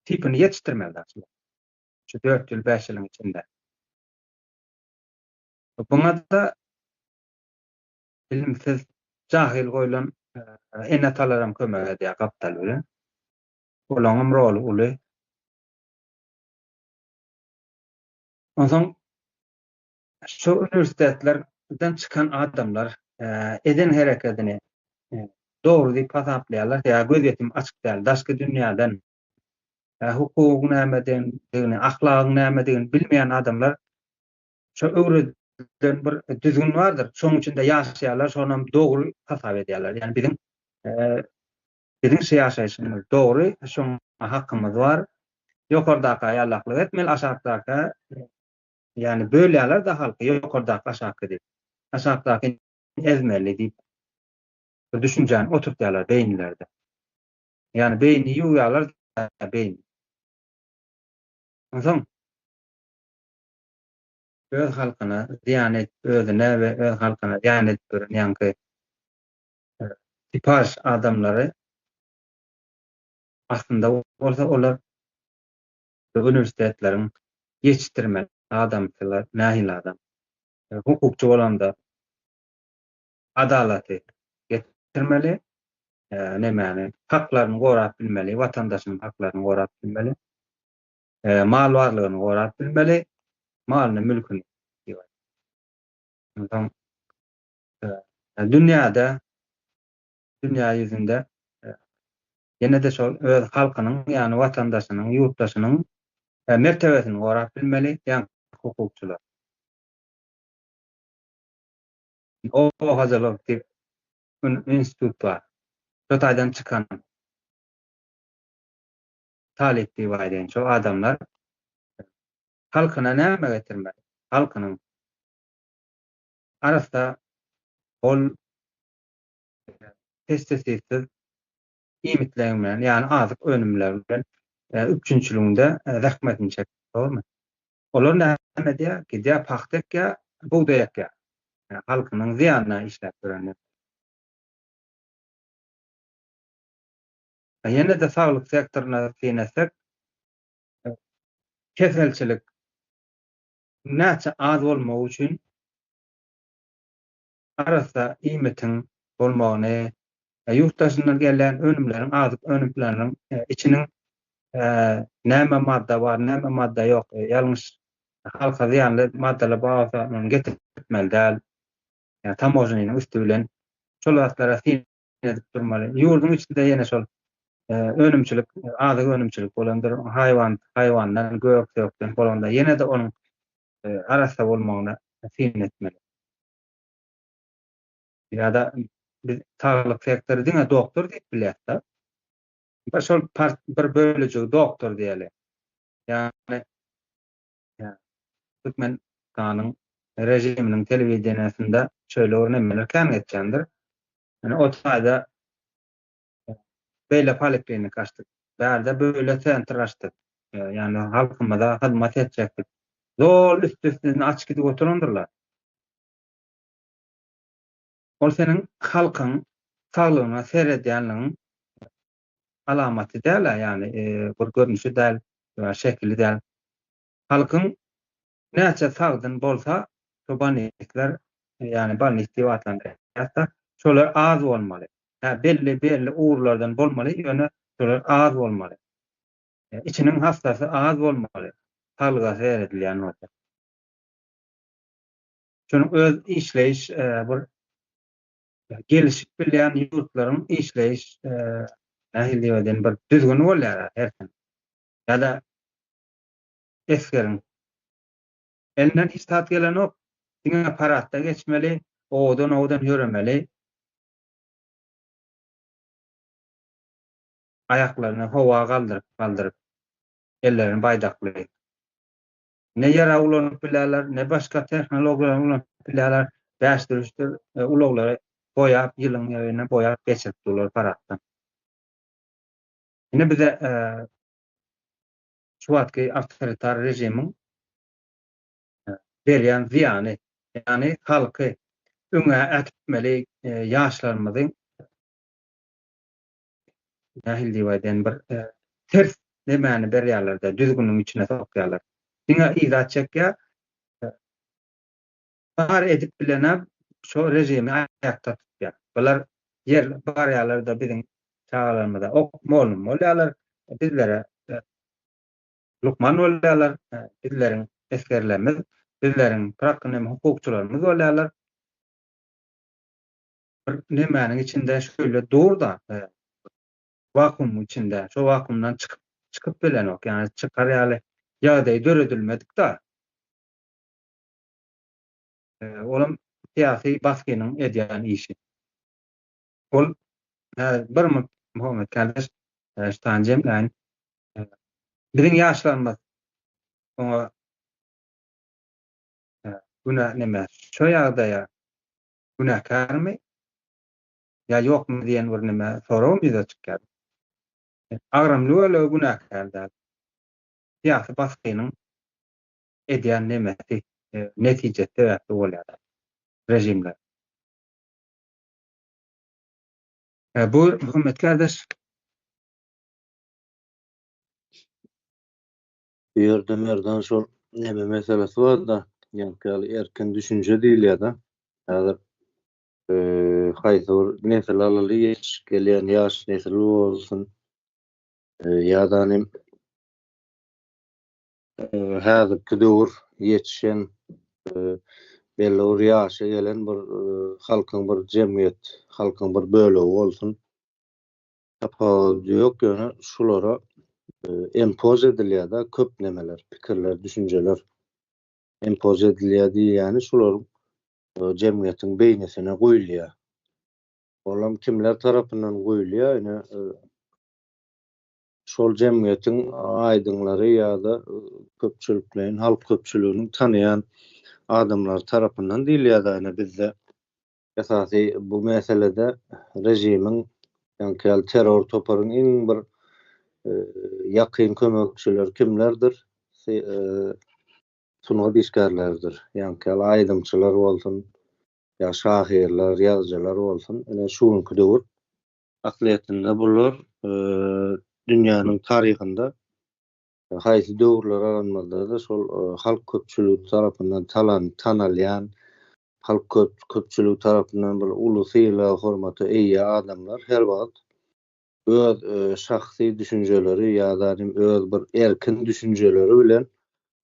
tipini ýetişdirmeli aslında. Şu 4 ýyl 5 ýylyň içinde. Buňa da bilimsiz, jahil goýulan enetalaram kömek edýär gapdal bilen. Olaňam rol uly. Ondan şu üniversitetlerden çıkan adamlar eden hereketini doğru diýip hasaplaýarlar. Ya göz ýetim açyk däl, daşky dünýäden hukuk näme diýeni, ahlakyň näme diýeni bilmeýän adamlar şu öwreden bir düzgün bardyr. Şoň içinde ýaşaýarlar, şonam dogry hasap edýärler. Yani bizim ýaşaýyşymyz dogry, şoň hakkymyz var. Ýokardaky ýalaklyk etmeli, aşakdaky yani bölýärler da halky ýokardaky aşaky diýip. Aşakdaky ezmeli diýip düşünjäni oturtýarlar beýinlerde. Yani beýni ýuwýarlar beýin. Ondan öz halkyna ziýan et, özüne we öz halkyna ziýan edip bilen ýanky tipaj adamlary aslında bolsa olar üniversitetleriň ýetişdirmeli adamlar, nähil adam. Hukukçy bolanda adalaty getirmeli, nämäni haklaryny gorap bilmeli, watandaşynyň haklaryny gorap bilmeli, mal barlygyny gorap bilmeli, malyny, mülküni diýip. Ondan dünýä ýüzünde ýene de şol öz halkynyň, ýani watandaşynyň, ýurtdaşynyň mertebesini gorap bilmeli, ýani hukukçylar. O hazırlyk diýip institut var. Şu taýdan çykan talip diýip aýdýan şu adamlar halkyna näme getirmeli? Halkynyň arasynda bol pestisitsiz imitleň bilen, ýani azyk önümler bilen üçünçülüğünde zähmetini çekip, doğrumy? Olar näme diýär? Gidýär paxta ekýär, buğday ekýär. Halkynyň ziýanyna işläp berenler. Ýene de saglyk sektoryna giňsek, keselçilik näçe az bolmagy üçin arasynda imitiň bolmagyny, ýurtdaşyndan gelen önümleriň, azyk önümleriň içiniň näme madda bar, näme madda ýok, ýalňyş halka ziýanly maddalar bagasa getirmeli däl. Tamojanyň üstü bilen şol zatlara edip durmaly. Ýurdun içinde ýene şol önümçilik, azyk önümçilik bolandyr. Haýwandan, gökden bolanda ýene de onuň arasda bolmagyna fin etmeli. Ýa-da biz saglyk sektory diňe doktor diýip bilýär-de. Şol bir bölüjü doktor diýeli. Ýani hükmen kanun rejiminin televizyonasında şöyle örneğler kan etkendir. Yani o sayede böyle poliklinik açtık. Berde böyle center açtık. Yani halkıma da hizmet edecektik. Zor üstüne açık gidip oturundurlar. O senin halkın sağlığına seyrediyenliğin alamatı değil yani bir görünüşü değil veya şekli değil. Halkın näçe sağdın bolsa çobanlikler yani balnik diýip hatta şolar az bolmaly. Belli uğurlardan bolmaly, ýöne şolar az bolmaly. İçiniň hastasy az bolmaly. Sağlyga seredilýän bolsa. Şonuň öz işleýiş bir gelişip bilýän ýurtlaryň işleýiş nähili diýenden bir düzgün bolýar herken. Ýa-da eskerin elinden hiç tat gelen ok. Diňe aparatda geçmeli, odan yürümeli. Ayaklarını hova kaldırıp ellerini baydaklayıp. Ne yara ulanıp bilýärler, ne başka teknologiýalar ulanıp bilýärler. Bäşdirişdir ulaglara boyap, yılın ýerine boyap geçirip durlar aparatdan. Ine bize şu wagtky awtoritar rejimiň berýän ziýany, yani halky öňe ätmeli ýaşlarymyzyň nähili diýýärden bir ters demäni berýärler-de düzgünlüğün içine sokýarlar. Diňe izah çekýär, bar edip bilenä şu rejimi aýakda tutýar. Bular yer barýarlarda biziň çağlarymyzda okmolum bolýarlar, bizlere lukman bolýarlar, bizleriň eskerlerimiz, bizleriň praknym hukukçylarymyz bolýarlar. Bir nemäniň içinde şöyle dur da vakum içinde, şu vakumdan çıkıp bilen ok, yani çıkar ýaly ýagdaý döredilmedik da. Olam siyasi baskının edýän işi. Ol bir Muhammed kardeş ştancem yani biziň ýaşlarymyz oňa günä neme şo ýagdaýa günäkärmi ýa ýokmy diýen bir neme soraw bize çykýar. Agramly öle günäkärdir. Siyasi baskının edýän nemesi netijesi ýa-da bolýar rejimler. Bu Muhammed kardeş Ýerden şol neme meselesi bar da, ýani erken düşünje diýilýär-de. Häzir haýsy bir nesel alaly gelýän ýaş nesil bolsun. Ýa-da häzirki döwür ýetişen belli bir ýaşa gelen bir halkyň bir jemgyýet, halkyň bir bölegi bolsun. Tapawuty ýok, ýöne şulara empoze edilýär-de köp nemeler, pikirler, düşünjeler empoze edilýär diýýäni şular jemgyýetiň beýnesine goýulýar. Olam kimler tarapyndan goýulýar, ine şol jemgyýetiň aýdyňlary ýa-da köpçüliklerin, halk köpçüliginiň tanıyan adamlar tarapyndan diýilýär. Ine bizde esasy bu meselede rejimiň ýa-ni terror toparyň iň bir ýakyn kömekçiler kimlerdir? Sunuga dişgärlerdir. Ýa-ni aýdymçylar bolsun, ýa şahirler, ýazgylar bolsun. Ine şuňky döwür akliýetinde bular dünýäniň taryhynda haýsy döwürler aranmazda da şol halk köpçüligi tarapyndan tanalýan, halk köpçüligi tarapyndan bir ulusy hormaty eýe adamlar her wagt öz şahsy düşünjeleri ýa-da öz bir erkin düşünjeleri bilen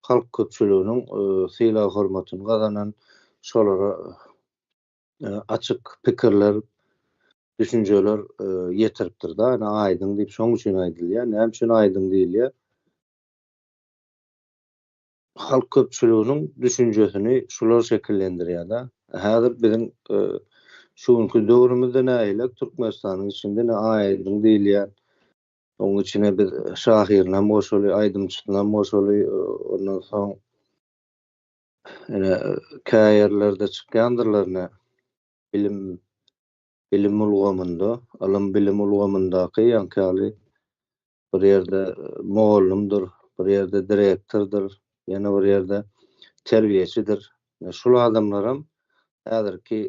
halk köpçüliginiň syla hormatyny gazanan şolara açyk pikirler düşünjeler ýetiripdir da. Ana aýdyň diýip şoň üçin aýdylýar. Näme üçin aýdyň diýilýär? Halk köpçüliginiň düşünjesini şular şekillendirýär da. Häzir biziň şuňky döwrümizde näýilek Türkmenistanyň içinde ne aýdyň diýilýär. Onuň içine bir şahirinem goşuly, aýdymçylarym goşuly, ondan soň käýerlerde çykýandyrlar ne bilim ulgamynda, alam bilim ulgamyndaky ýankaly bir ýerde mowallymdyr, bir ýerde direktordur, ýene bir ýerde terbiýeçidir. Şol adamlaram häzirki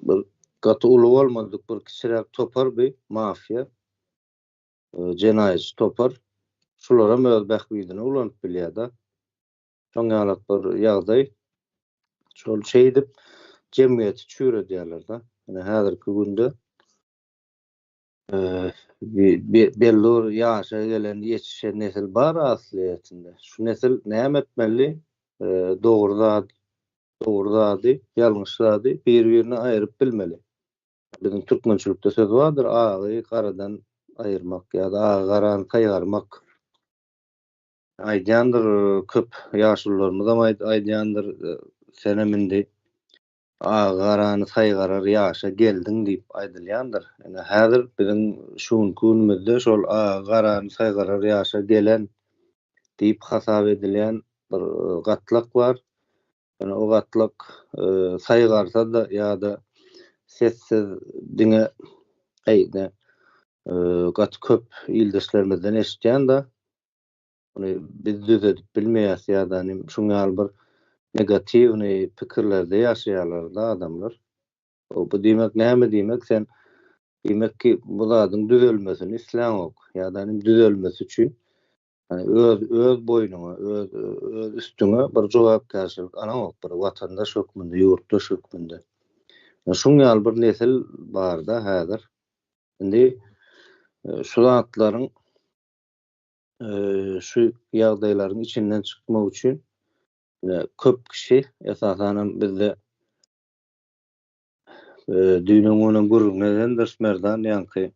bir gaty uly bolmadyk bir kiçirek topar bir mafiýa, jenaýetçi topar. Şolaram öz bähbidine ulanyp bilýär da. Şoňalyk bir ýagdaý. Şol şey edip jemgyýeti çüýredýärler da. Ene häzirki günde belli ýaşa gelen ýetişen nesil bar asliýetinde. Şu nesil näme etmeli? Dogry-dy, ýalňyş-dy bir-birini aýryp bilmeli. Bizim türkmençilikde söz vardır, agy garadan aýyrmak ýa-da agy garany taýgarmak. Aýdýandyr köp ýaşullarymyz aýdýandyr senemindi agy garany taýgarar ýaşa geldiň diýip aýdylýandyr. Ene häzir biziň şuňky günümizde şol agy garany taýgarar ýaşa gelen diýip hasap edilýän bir gatlak bar. Ene o gatlak taýgarsa da ýa-da sessiz diňe aýda gat köp ýyldaşlarymyzdan eşitýän da biz düz edip bilmeýäs ýa-da şuňal bir negativny pikirlerde ýaşaýarlar da adamlar. Bu diýmek näme diýmek? Sen diýmek ki bu zadyň düzelmesini isläňok ýa-da düzelmesi üçin öz boýnuňa, öz üstüňe bir jogapkärçilik alanok, bir watandaş hökmünde, ýurtdaş hökmünde. Şuňal bir nesil bar da häzir. Indi şu zatlaryň şu ýagdaýlaryň içinden çykmak üçin köp kişi esasen bizde düýnüň gurrundan döşmerdan ýanky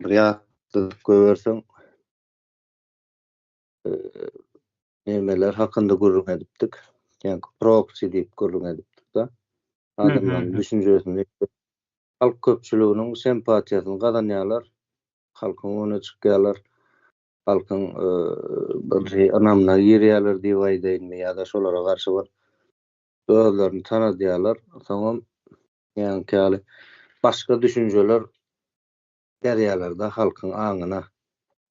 bir ýagdaý görseň nemeler hakynda gurrun edipdik. Ýanky proxy diýip gurrun edipdik da. Adamlaryň düşünjesini halk köpçüliginiň sempatiýasyny gazanýarlar. Halkyň öňüne çykýarlar. Halkyň bir anamna ýerýärler diýip aýdaýynmy ýa-da şolara garşy bir özlerini tanadýarlar. Soňam ýanky başga düşünjeler berýärler da halkyň aňyna.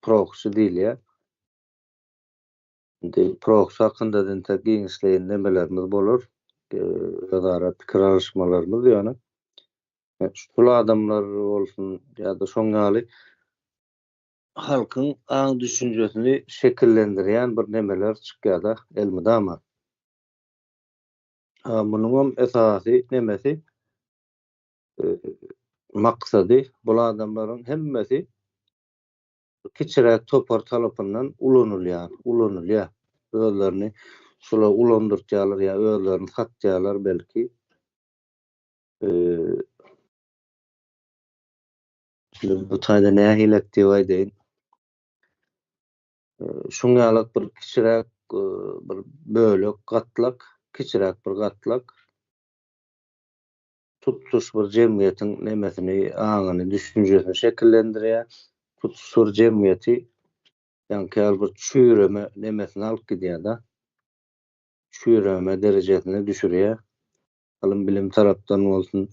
Proxy diýilýär. Indi proxy hakynda da giňişleýän nemelerimiz bolar. Özara pikir alışmalarymız ýöne. Şol adamlar bolsun ýa-da şoňaly halkyň aň düşünjesini şekillendirýän bir nemeler çykýar da elmydama. Munuň esasy nemesi maksady bu adamlaryň hemmesi kiçirek topar talapyndan ulanylýar. Özlerini şola ulandyrýarlar ýa özlerini satýarlar belki. Bu taýda nähilek diýip aýdaýyn. Şuňalyk bir kiçirek bir bölek gatlak, kiçirek bir gatlak tuttuş bir jemgyýetiň nemesini, aňyny, düşünjesini şekillendirýär. Tuttuş bir jemgyýeti ýanky bir çüýreme nemesini alyp gidýär da. Çüýreme derejesine düşürýär. Alim bilim tarapdan bolsun,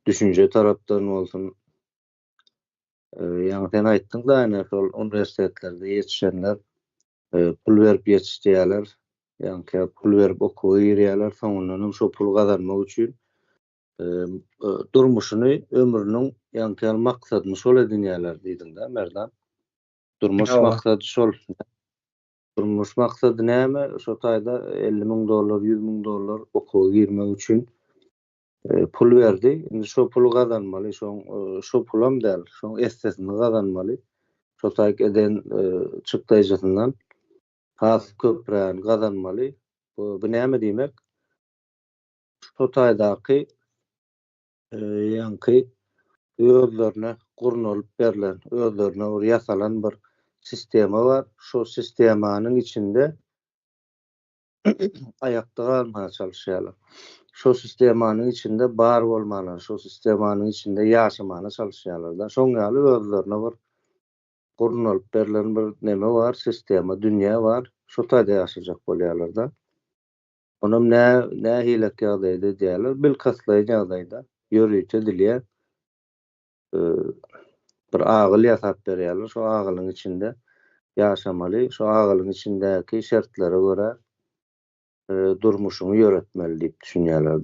düşünje tarapdan bolsun. Ýa-ni sen aýtdyň da şol universitetlerde ýetişenler pul berip ýetişdirýärler. Ýanky pul berip okuwa girýärler, soňundan şo pul gazanmak üçin durmuşyny, ömrüniň ýanky maksadyny şol edinýärler diýdiň da merdan. Durmuş maksady şol. Durmuş maksady näme? Şo taýda $50,000, $100,000 okuwa girmek üçin pul berdi. Indi şo pulu gazanmaly, şo pulam däl, şo estesini gazanmaly. Şo taýk eden çykdaýjasyndan has köpräň gazanmaly. Bu näme diýmek? Şo taýdaky ýa-ni özlerine gurnulyp berilen, özlerine bir ýasalan bir sistema bar. Şo sistemanyň içinde ayakda galmana çalışýarlar. Şo sistemanyň içinde bar bolmalar, şo sistemanyň içinde ýaşamana çalışýarlar. Şoň ýaly özlerine bir gurnulyp berilen bir neme bar, sistema, dünýä bar. Şo taýda ýaşajak bolýarlar da. Onam nä hilek ýagdaýda diýerler, bil kaslaýan ýagdaýda ýörüýte dilýär. Bir agyl ýasap berýärler. Şo agylyň içinde ýaşamaly, şo agylyň içindäki şertlere görä durmuşyny ýöretmeli diýip düşünýärler.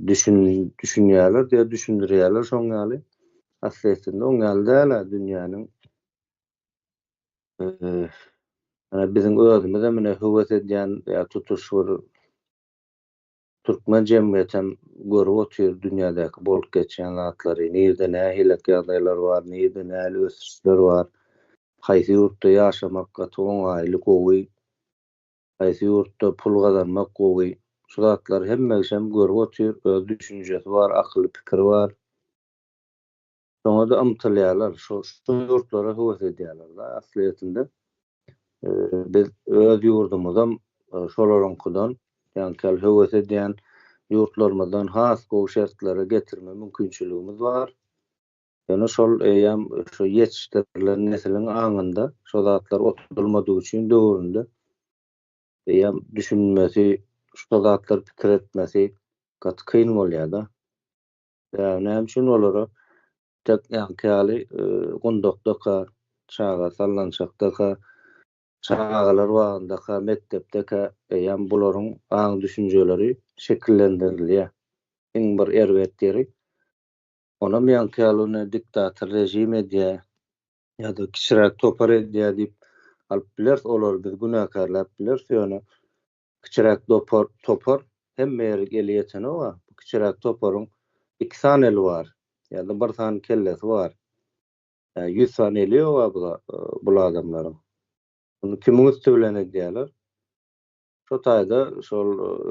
Düşünýärler, diýe düşündirýärler şoň ýaly. Aslynda oň ýaly däl dünýäniň biziň özümize mene höwes edýän ýa tutuş bir türkmen jemgyýetem görüp otyr dünýädäki bolup geçýän zatlary, näde nähilek ýagdaýlar bar, näde näli ösüşler bar. Haýsy ýurtda ýaşamak gaty oňaýly gowy, haýsy ýurtda pul gazanmak gowy. Şu zatlary hemmeşem görüp otyr, öz düşünjesi bar, akly pikiri bar. Şoňa da ymtylýarlar, şo ýurtlara höwes edýärler da aslynda. Biz öz ýurdumyzdan şolaryňkydan ýani kel höwes edýän ýurtlarymyzdan has gowy şertlere getirme mümkinçiligimiz bar. Ýöne şol eýem şo ýetişdirilen nesliniň aňynda şo zatlar otulmadygy üçin döwründe eýem düşünmesi, şo zatlar pikir etmesi gaty kyn bolýar da. Ýani näme üçin olara tek ýankaly gundakda çaga sallançakda çagalar wagtynda mektepde eýem bularyň aň düşünjeleri şekillendirilýär. Iň bir erbetleri ona ýankalyny diktator rejim edýär ýa-da kiçirek topar edýär diýip alyp biler, olar biz günäkarlap biler. Ýöne kiçirek topar hemme ýere gelýetini wa kiçirek toparyň 2 saneli bar ýa-da 1 san kellesi bar. 100 saneli wa bu adamlaryň. Bunu kimin üstü bilen edýärler? Şo taýda şol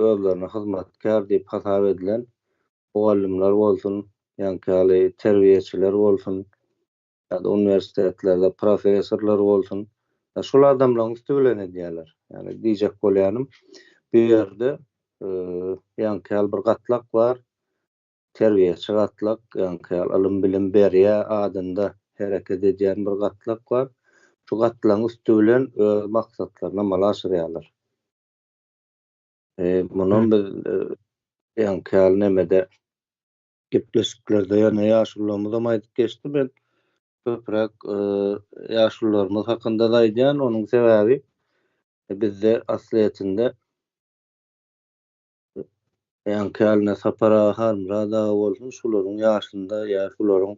özlerine hyzmatkar diýip hasap edilen mugallimler bolsun, ýankaly terbiýeçiler bolsun, ýa-da universitetlerde professorlar bolsun. Şol adamlaryň üstü bilen edýärler. Ýani diýjek bolýanym, bu ýerde ýankaly bir gatlak bar, terbiýeçi gatlak, ýankaly ilm bilim berýär adynda hereket edýän bir gatlak bar. Şu gatlaryň üstü bilen maksatlaryna amal aşyrýarlar. Munun biz ýankaly nemede gepleşiklerde ýa-ni ýaşullarymyza aýdyp geçdi. Ben köpürek ýaşullarymyz hakynda da aýdýan, onuň sebäbi bizde asliyetinde ýankaly sapara harmrada bolsun, şularyň ýaşynda ýa şularyň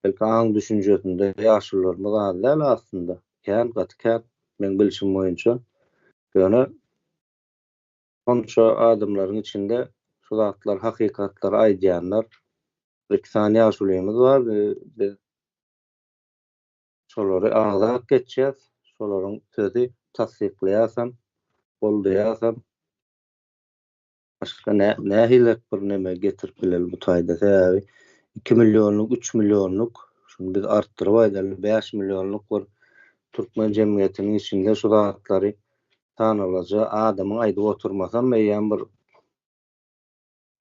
belki aň düşünjesinde ýaşullarymyz azal aslynda. Kän gaty kän men bilşim boýunça. Ýöne onça adamlaryň içinde şu zatlar hakykatlar aýdýanlar. Bir sany ýaşulymyz bar, biz şolary aňlap geçýär, şolaryň sözi tasdikleýäsem, bolduýasam başga nähilek bir neme getirip bilen bu taýda sebäbi 2 millionluk, 3 millionluk, şunu biz artdyryp aýdaly 5 millionluk bir türkmen jemgyýetiniň içinde şu zatlary tanalaja adamyň aýdyp oturmasam meýän bir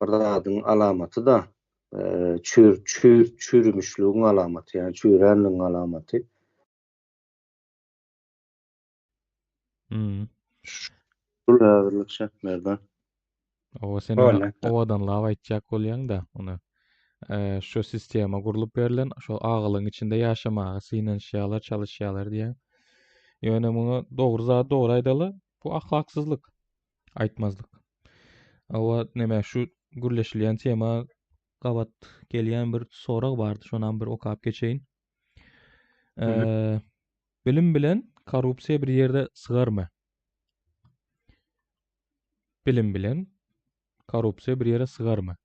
adyň alamaty da çürümüşlüğün alamaty, ýani çürenliğin alamaty. Şularlyk şekilde. O seni owadan law aýtjak bolýan da onu. Şu sistema gurulyp berilen, şo agylyň içinde ýaşamagy synanşýarlar, çalışýarlar diýen. Ýöne muňa dogry aýdaly, bu ahlaksyzlyk, aýtmazlyk. Awa neme şu gürleşilýän tema gabat gelýän bir sorag bardy, şondan bir okap geçeýin. Bilim bilen korrupsiýa bir ýerde sygarmy? Bilim bilen korrupsiýa bir ýere sygarmy?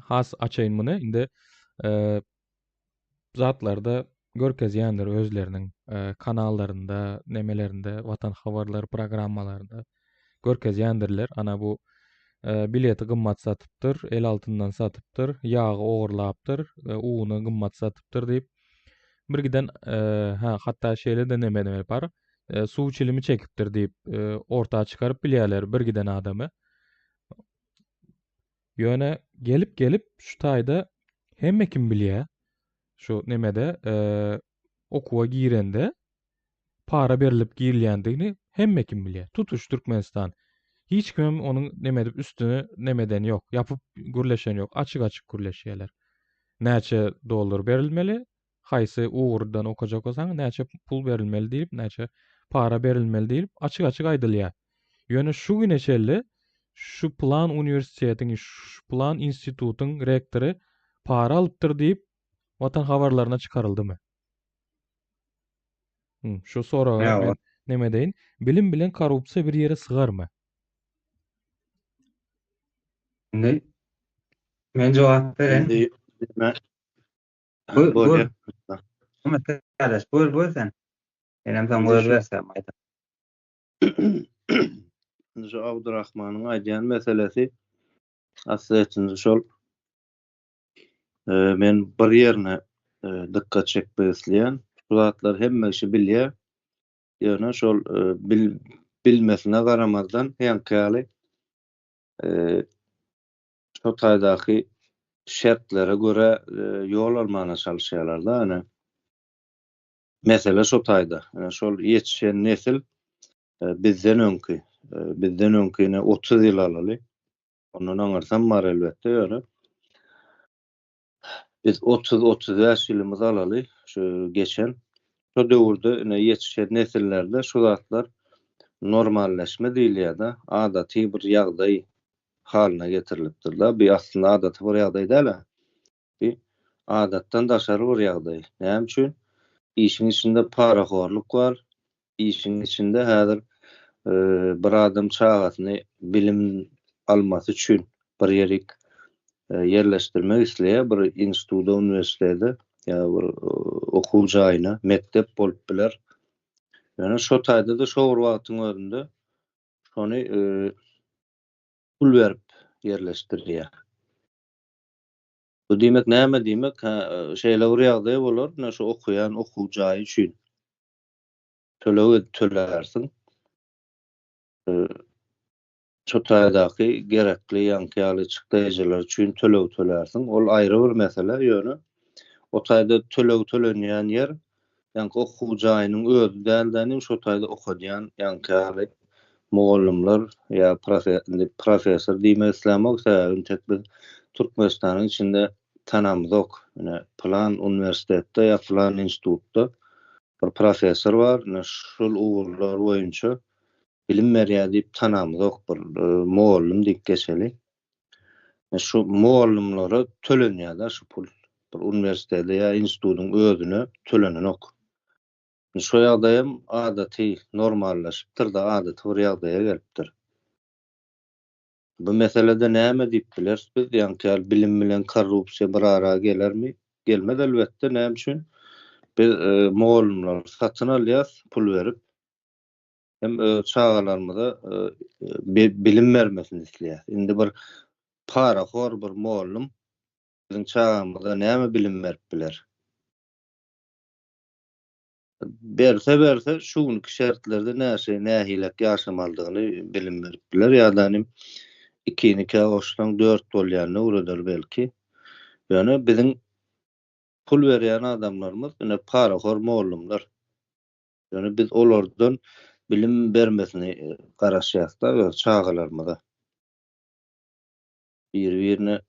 Has açayın muny. Indi zatlarda görkezýändir özleriniň kanallarynda, nemelerinde, Watan habarlar programmalarynda görkezýändirler. Ana bu bileti gymmat satypdyr, el altından satypdyr, ýagy ogurlapdyr, ugyny gymmat satypdyr diýip bir giden hatda şeýle de neme bar. Suw çilimi çekipdir diýip ortağa çykaryp bilýärler bir giden adamy. Ýöne gelip şu taýda hemme kim bilýär. Şu nemede okuwa girende para berilip girilýändigini hemme kim bilýär. Tutuş Türkmenistan. Hiç kim onun nemedip üstüne nemeden yok. Yapıp gürleşen yok. Açık gürleşýärler. Näçe dolar berilmeli? Haýsy uğurdan okajak bolsaň näçe pul berilmeli diýip, näçe para berilmeli diýip açyk aýdylýar. Ýöne şu güne çelli şu plan universitetiň, şu plan institutyň rektory para alypdyr diýip watan habarlaryna çykaryldymy? Şu soraga men neme deýin? Bilim bilen korrupsiýa bir ýere sygarmy? Ne? Men jogap beren. Buyur. Buyur sen. Enem sen buyur versem aýda. Şu Abdurrahmanyň aýdýan meselesi aslında şol men bir ýerine dikkat çekmek isleýän. Bu zatlar hemme işi bilýär. Ýöne şol bilmesine garamazdan ýankyýaly şu taýdaky şertlere göre ýol almana çalışýarlar da. Ene mesele şu taýda. Ene şol ýetişen nesil bizden öňküne 30 ýyl alaly. Ondan aňarsam bar elbetde ýöne. Biz 30-35 ýylymyz alaly şu geçen. Şu döwürde ýetişen nesillerde şu zatlar normalleşme diýilýär-de, adaty bir ýagdaý halyna getirilipdir da. Bir aslında adaty bir ýagdaý däl. Bir adatdan daşary bir ýagdaý. Näme üçin? İşin içinde paraxorluk var. İşin içinde häzir bir adam çağatyny bilim almasy üçin bir ýerik yerleşdirmek isleýär, bir institutda, universitede ýa bir okuw jaýyna, mektep bolup biler. Ýöne şo taýda da şo wagtyň özünde şonu pul berip yerleşdirýär. Bu diýmek näme diýmek? Şeýle bir ýagdaý bolar, şu okuyan okuw jaýy üçin tölersiň. Şu taýdaky gerekli ýankyýaly çykdyjylar üçin tölersiň. Ol aýry bir mesele ýöne. O taýda tölenýän ýer ýanky okuw jaýynyň özü däl-de şu taýda okadýan ýankyýaly mugallimler ýa professor diýmek islemek tek bir Türkmenistanyň içinde tanamyz ok. Plan universitetde ýa plan institutda bir professor bar. Şol ugurlar boýunça bilim berýär diýip tanamyz ok bir mugallim diýip geçeli. Şu mugallimlere tölenýär-de şu pul. Bir universitede ýa institutyň özüne tölenen ok. Şu ýagdaýym adaty normallaşypdyr da adaty bir ýagdaýa gelipdir. Bu meselede näme diýip bilersiz? Biz ýanky bilim bilen korrupsiýa bir ara gelermi? Gelmez elbetde. Näme üçin? Biz mugallimler satyn alýas pul berip hem çağalarymyza bilim bermesini isleýär. Indi bir paraxor bir mugallim biziň çağamyza näme bilim berip biler? Berse şu günkü şertlerde nähilek ýaşamaldygyny bilim berip biler. Ýa-da 2-ni goşsaň 4 bolýanyny uradar belki. Ýöne biziň pul berýän adamlarymyz paraxor mugallimler. Ýöne biz olardan bilim bermesini garaşýarda öz çağalarymyza. Bir-birine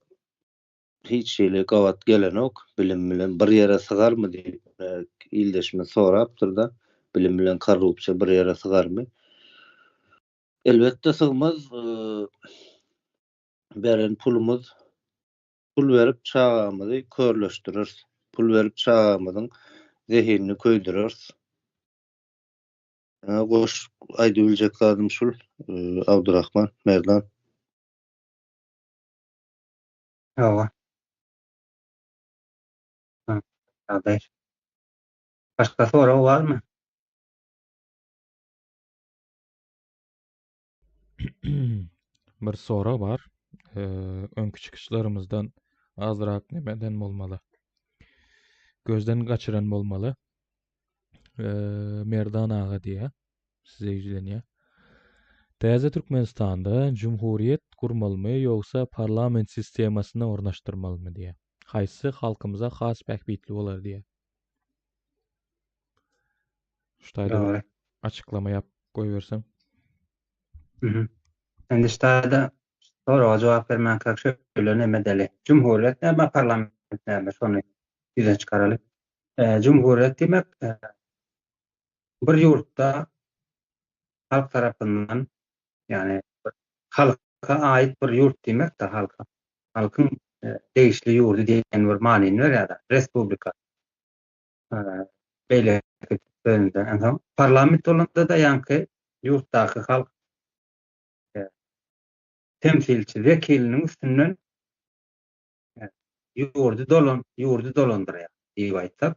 hiç şeýle gawat gelen ok, bilim bilen bir ýere sygarmy diýip ildeşme sorapdyr da, bilim bilen korrupsiýa bir ýere sygarmy? Elbetde sygmaz. Beren pulumuz pul berip çağamyzy körleşdirir. Pul berip çağamyzyň zehinini köýdirir. Goş aýdy biljek zadym şul, Abdurrahman Merdan. Ýa. Başka soru barmy? bir sora bar. Önkü çıkışlarımızdan azrak nemeden bolmaly. Gözden kaçıran bolmaly. Merdan ağa diýe size ýüzlenýär. Täze Türkmenistanda jumhuriyet kurmalymy ýogsa parlament sistemasyny ornaşdyrmalymy diýe. Haýsy halkymyza has päkbitli bolar diýe. Şuýda bir açıklama ýap goýbersem. Endi ştada soraga jogap bermän şöyle nemedeli. Cumhuriyet näme parlament näme şonu ýüze çykaraly. Cumhuriyet demek bir ýurtda halk tarapyndan yani halka ait bir ýurt demek de halka. Halkın değişli ýurdu diýen bir manyny berýär. Respublika. Beýle bölünden. Parlament bolanda da ýanky ýurtdaky halk temsilçi vekiliniň üstünden ýurdu dolandyrýar diýip aýtsak.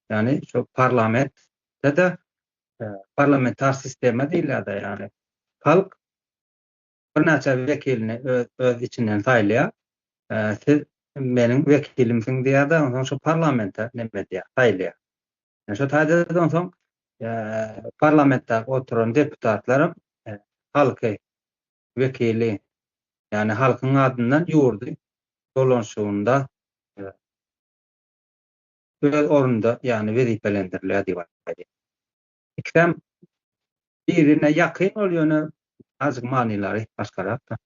Yani şu parlamentde de parlamentar sisteme diýilýär da yani halk bir näçe vekilini öz içinden taýlýar. Siz meniň vekilimsiň diýär-de, ondan şu parlamente neme diýär, taýlýar. Şu taýdadan soň parlamentde oturan deputatlarym halky vekili yani halkyň adyndan ýurdu dolanşygynda öz orunda yani wezipelendirilýär diýip aýdýar. İkisem birine ýakyn bolýany azyk manylary başgarak da.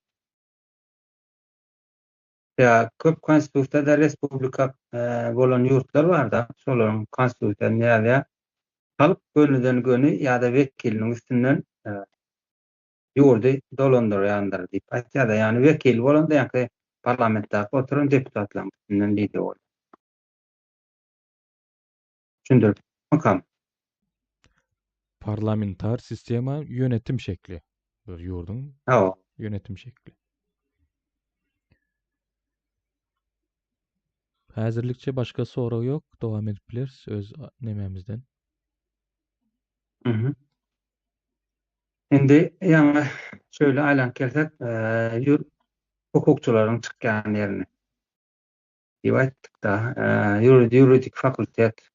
Ya köp konstitusiyada respublika bolan ýurtlar bar da, şolaryň konstitusiýasyny ýa-da halk gönüden göni ýa-da vekiliniň üstünden ýurdu dolandyrýandyr diýip aýtýar da, ýani vekil bolanda ýa-da parlamentde oturan deputatlaryň üstünden diýdi ol. Şundur. Makam. Parlamentar sistema yönetim şekli. Bir ýurdun yönetim şekli. Häzirlikçe başga soru ýok. Dowam edip bileriz öz nememizden. Endi ýa-da şöyle aýlan kelsek, hukukçularyň çykýan ýerini diýip aýtdyk da, ýuridik fakultet.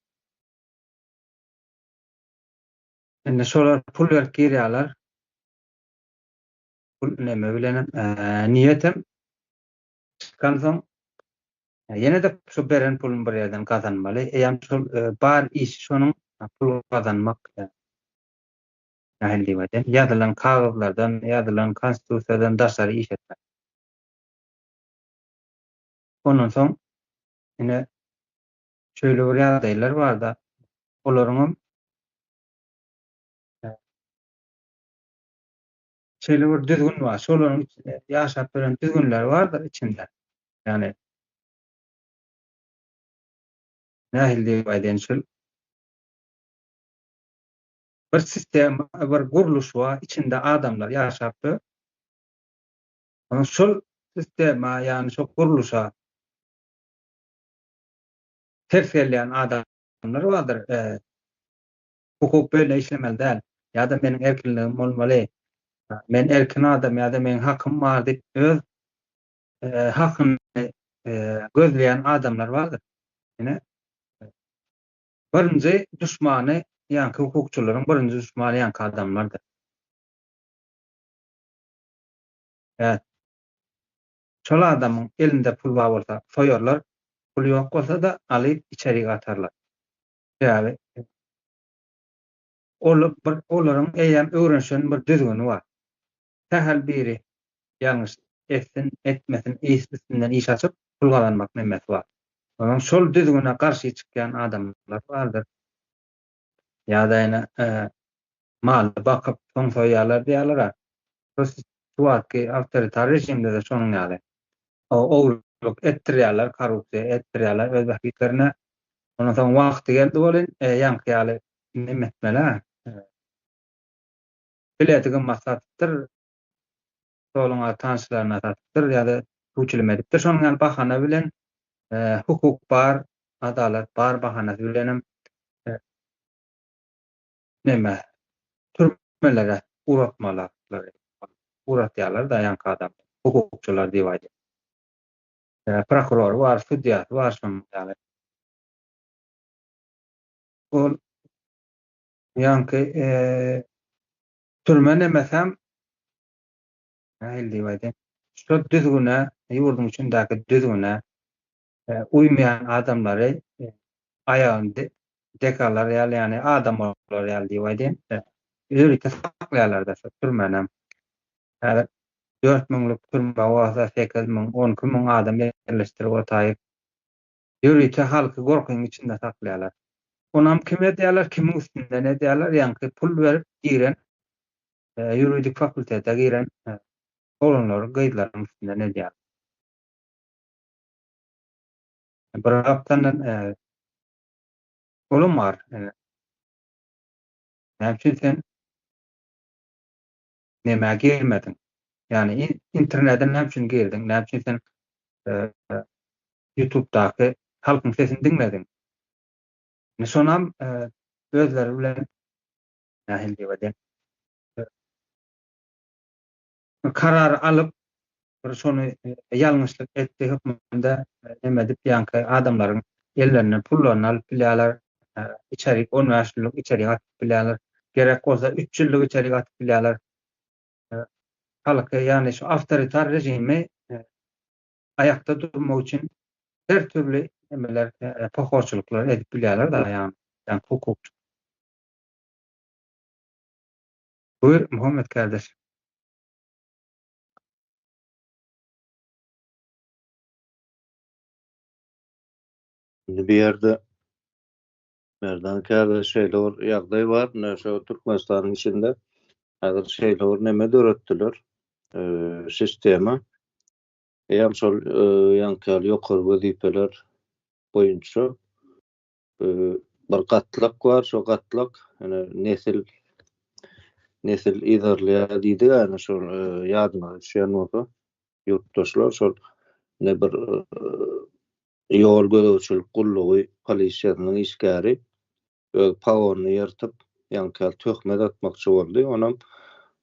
Endi şolar pul berip girýärler. Pul neme bilen niýetim çykan soň ýene de şu beren pulun bir ýerden kazanmaly. Eýem şol bar iş şonuň pul kazanmak nähili diýip aýdym. Ýazylan kagazlardan, ýazylan konstitusiýadan daşary iş etmek. Ondan soň ine şöyle bir ýagdaýlar bar da, olaryň şöyle bir düzgün bar. Şolaryň ýaşap beren düzgünler bardyr içinde. Yani nähili diýip aýdyn şol bir sistem, bir guruluş bar, içinde adamlar ýaşapdy. Ana şol sistema, ýani şol guruluşa ters gelýän adamlar bardyr. Hukuk böyle işlemeli däl. Ýa-da meniň erkinligim bolmaly. Men erkin adam ýa-da meniň hakym bar diýip öz hakyny gözleýän adamlar bardyr. Ine birinji düşmany ýa-ni hukukçularyň birinji düşmany ýa-ni adamlardyr. Şol adamyň elinde pul bar bolsa soýarlar, pul ýok bolsa da alyp içeri atarlar. Ýa-ni olaryň eýem öwrenşen bir düzgüni bar. Tähel biri ýalňyş etmesin, üstünden iş açyp pul kazanmak nemesi bar. Ondan şol düzgüne garşy çykýan adamlar bardyr. Ýa-da ýene mal bakyp soň soýarlar diýerler. Şu wagtky awtoritar rejimde de şonuň ýaly. Owluk etdirýärler, korrupsiýa etdirýärler öz häkiklerine. Ondan soň wagty geldi bolyn, ýanky ýaly neme etmeler. Biletigi maksatdyr. Şoluňa tanşylaryna satdyr ýa-da huçulum edipdir. Şonuň ýaly bahana bilen hukuk bar, adalet bar bahanasy bilenem türmelere uğratmalar, uğratýarlar da ýanky adam. hukukçular diýip prokuror var, судья var şonda. Ol ýanky türme nemesem nähili diýip şu düzgüne ýurdun içindäki düzgüne uymayan adamlary ayağını dekalar ýaly adam bolar ýaly diýip ýürüýte saklaýarlar da türmenem. 4.000'lık türme wagta 8.000, 12.000 adam ýerleşdirip otaýyp ýürüýte halky gorkuň içinde saklaýarlar. Onam kime diýerler, kimin üstünde ne diýerler, ýanky pul berip giren ýuridik fakultete giren olanlar gaýdlaryň üstünde ne diýerler. Bir haftandan olum var. Näçe sen näme gelmedin? Yani internetten näçe geldin? Näçe sen YouTube'daky halkyň sesini dinledin? Şonam özleri bilen nähili diýip karar alıp şonu ýalňyşlyk etdi hökmünde näme diýip ýanky adamlaryň ellerine pullaryny alyp bilýärler, içerik 10 ýaşlyk içerik atyp bilýärler, gerek bolsa 3 ýyllyk içerik atyp bilýärler. Halky ýani şu awtoritar rejimi ayakta durmak üçin her türlü emeler, pohoçluklar edip bilýärler da ýani hukukçu. Buyur Muhammed kardeş. Bir ýerde Merdan kardeş şeýle bir ýagdaý bar, näşe Türkmenistanyň içinde hazır şeýle näme döretdiler sistema. Ýa-ni şol ýanky ýokary wezipeler boýunça bir gatlyk bar, şo gatlyk nesil idarlýa diýdi, ýani şol ýadyma düşýän ýurtdaşlar şol ne bir ýol gödäwçilik gullugy polisiýanyň işgäri pawony ýertip ýanky töhmet atmakçy boldy. Onam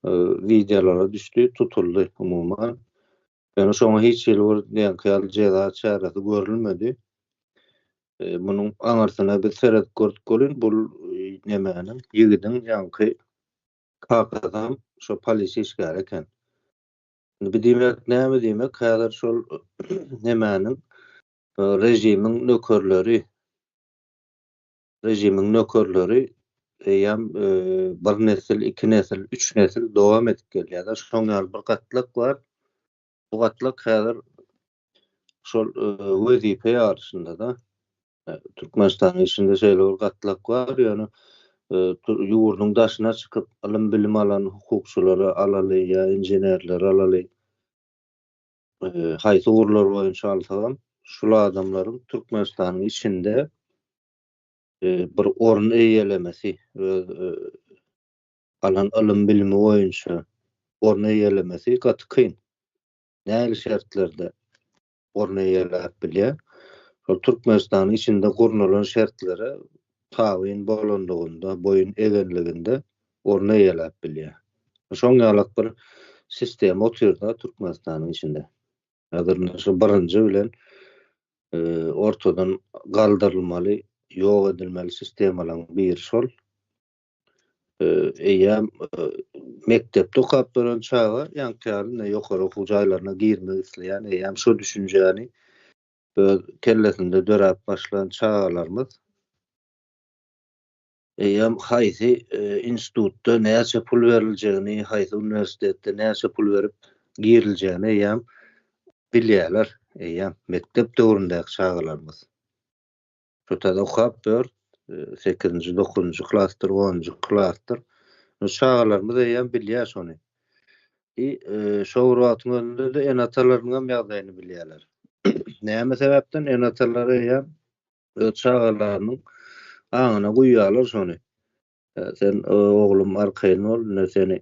videolara düşdi, tutuldy umumyň. Yani şoňa hiç ýanky jeza çäresi görülmedi. Munyň aňarsyna bir seret gördük bolyn, bul nämäniň ýigidin ýanky kakadam şo polisiýa işgäri eken. Bir diýmek näme diýmek, häzir şol nämäniň rejimiň nökerleri ýam bir nesil, 2 nesil, 3 nesil dowam edip gelýär. Şoňa bir gatlyk bar. Bu gatlyk häzir şol wezipe ýarşynda da Türkmenistanyň içinde şeýle bir gatlyk bar. Ýani ýurduň daşyna çykyp ilim bilim alan hukukçulary alaly ýa injenerler alaly haýsy urlar boýunça alsam şol adamlaryň Türkmenistanyň içinde bir orun eýelemesi alan ilim bilimi boýunça orun eýelemesi gaty kyn. Näil şertlerde orun eýelep bilýär. Şol Türkmenistanyň içinde gurnulan şertlere taýyn bolandygynda, boyun egenliginde orun eýelep bilýär. Şoň ýalyk bir sistem otyrda Türkmenistanyň içinde. Häzir şu birinji bilen ortadan galdyrylmaly, ýok edilmeli sistemalar bir şol. Mektepde okap duran çağa ýankyarynda ýokary okuw jaýlaryna girmek isleýän ýa şu düşünjäni kellesinde dörap başlayan çağalarymız haýsy institutda näçe pul berileceğini, haýsy universitetde näçe pul berip girileceğini ýa bilýärler. Mektep döwründeäki çağalarymız. Şotada okap dur 8-nji, 9-njy klasdyr, 10-njy klasdyr. Çağalarymız bilýär şonu. Şo wagtyň önünde de enatalaryň ýagdaýyny bilýärler. Näme sebäpden enatalary öz çağalarynyň aňyna guýýarlar şonu. Sen oglum arkaýyn ol, seni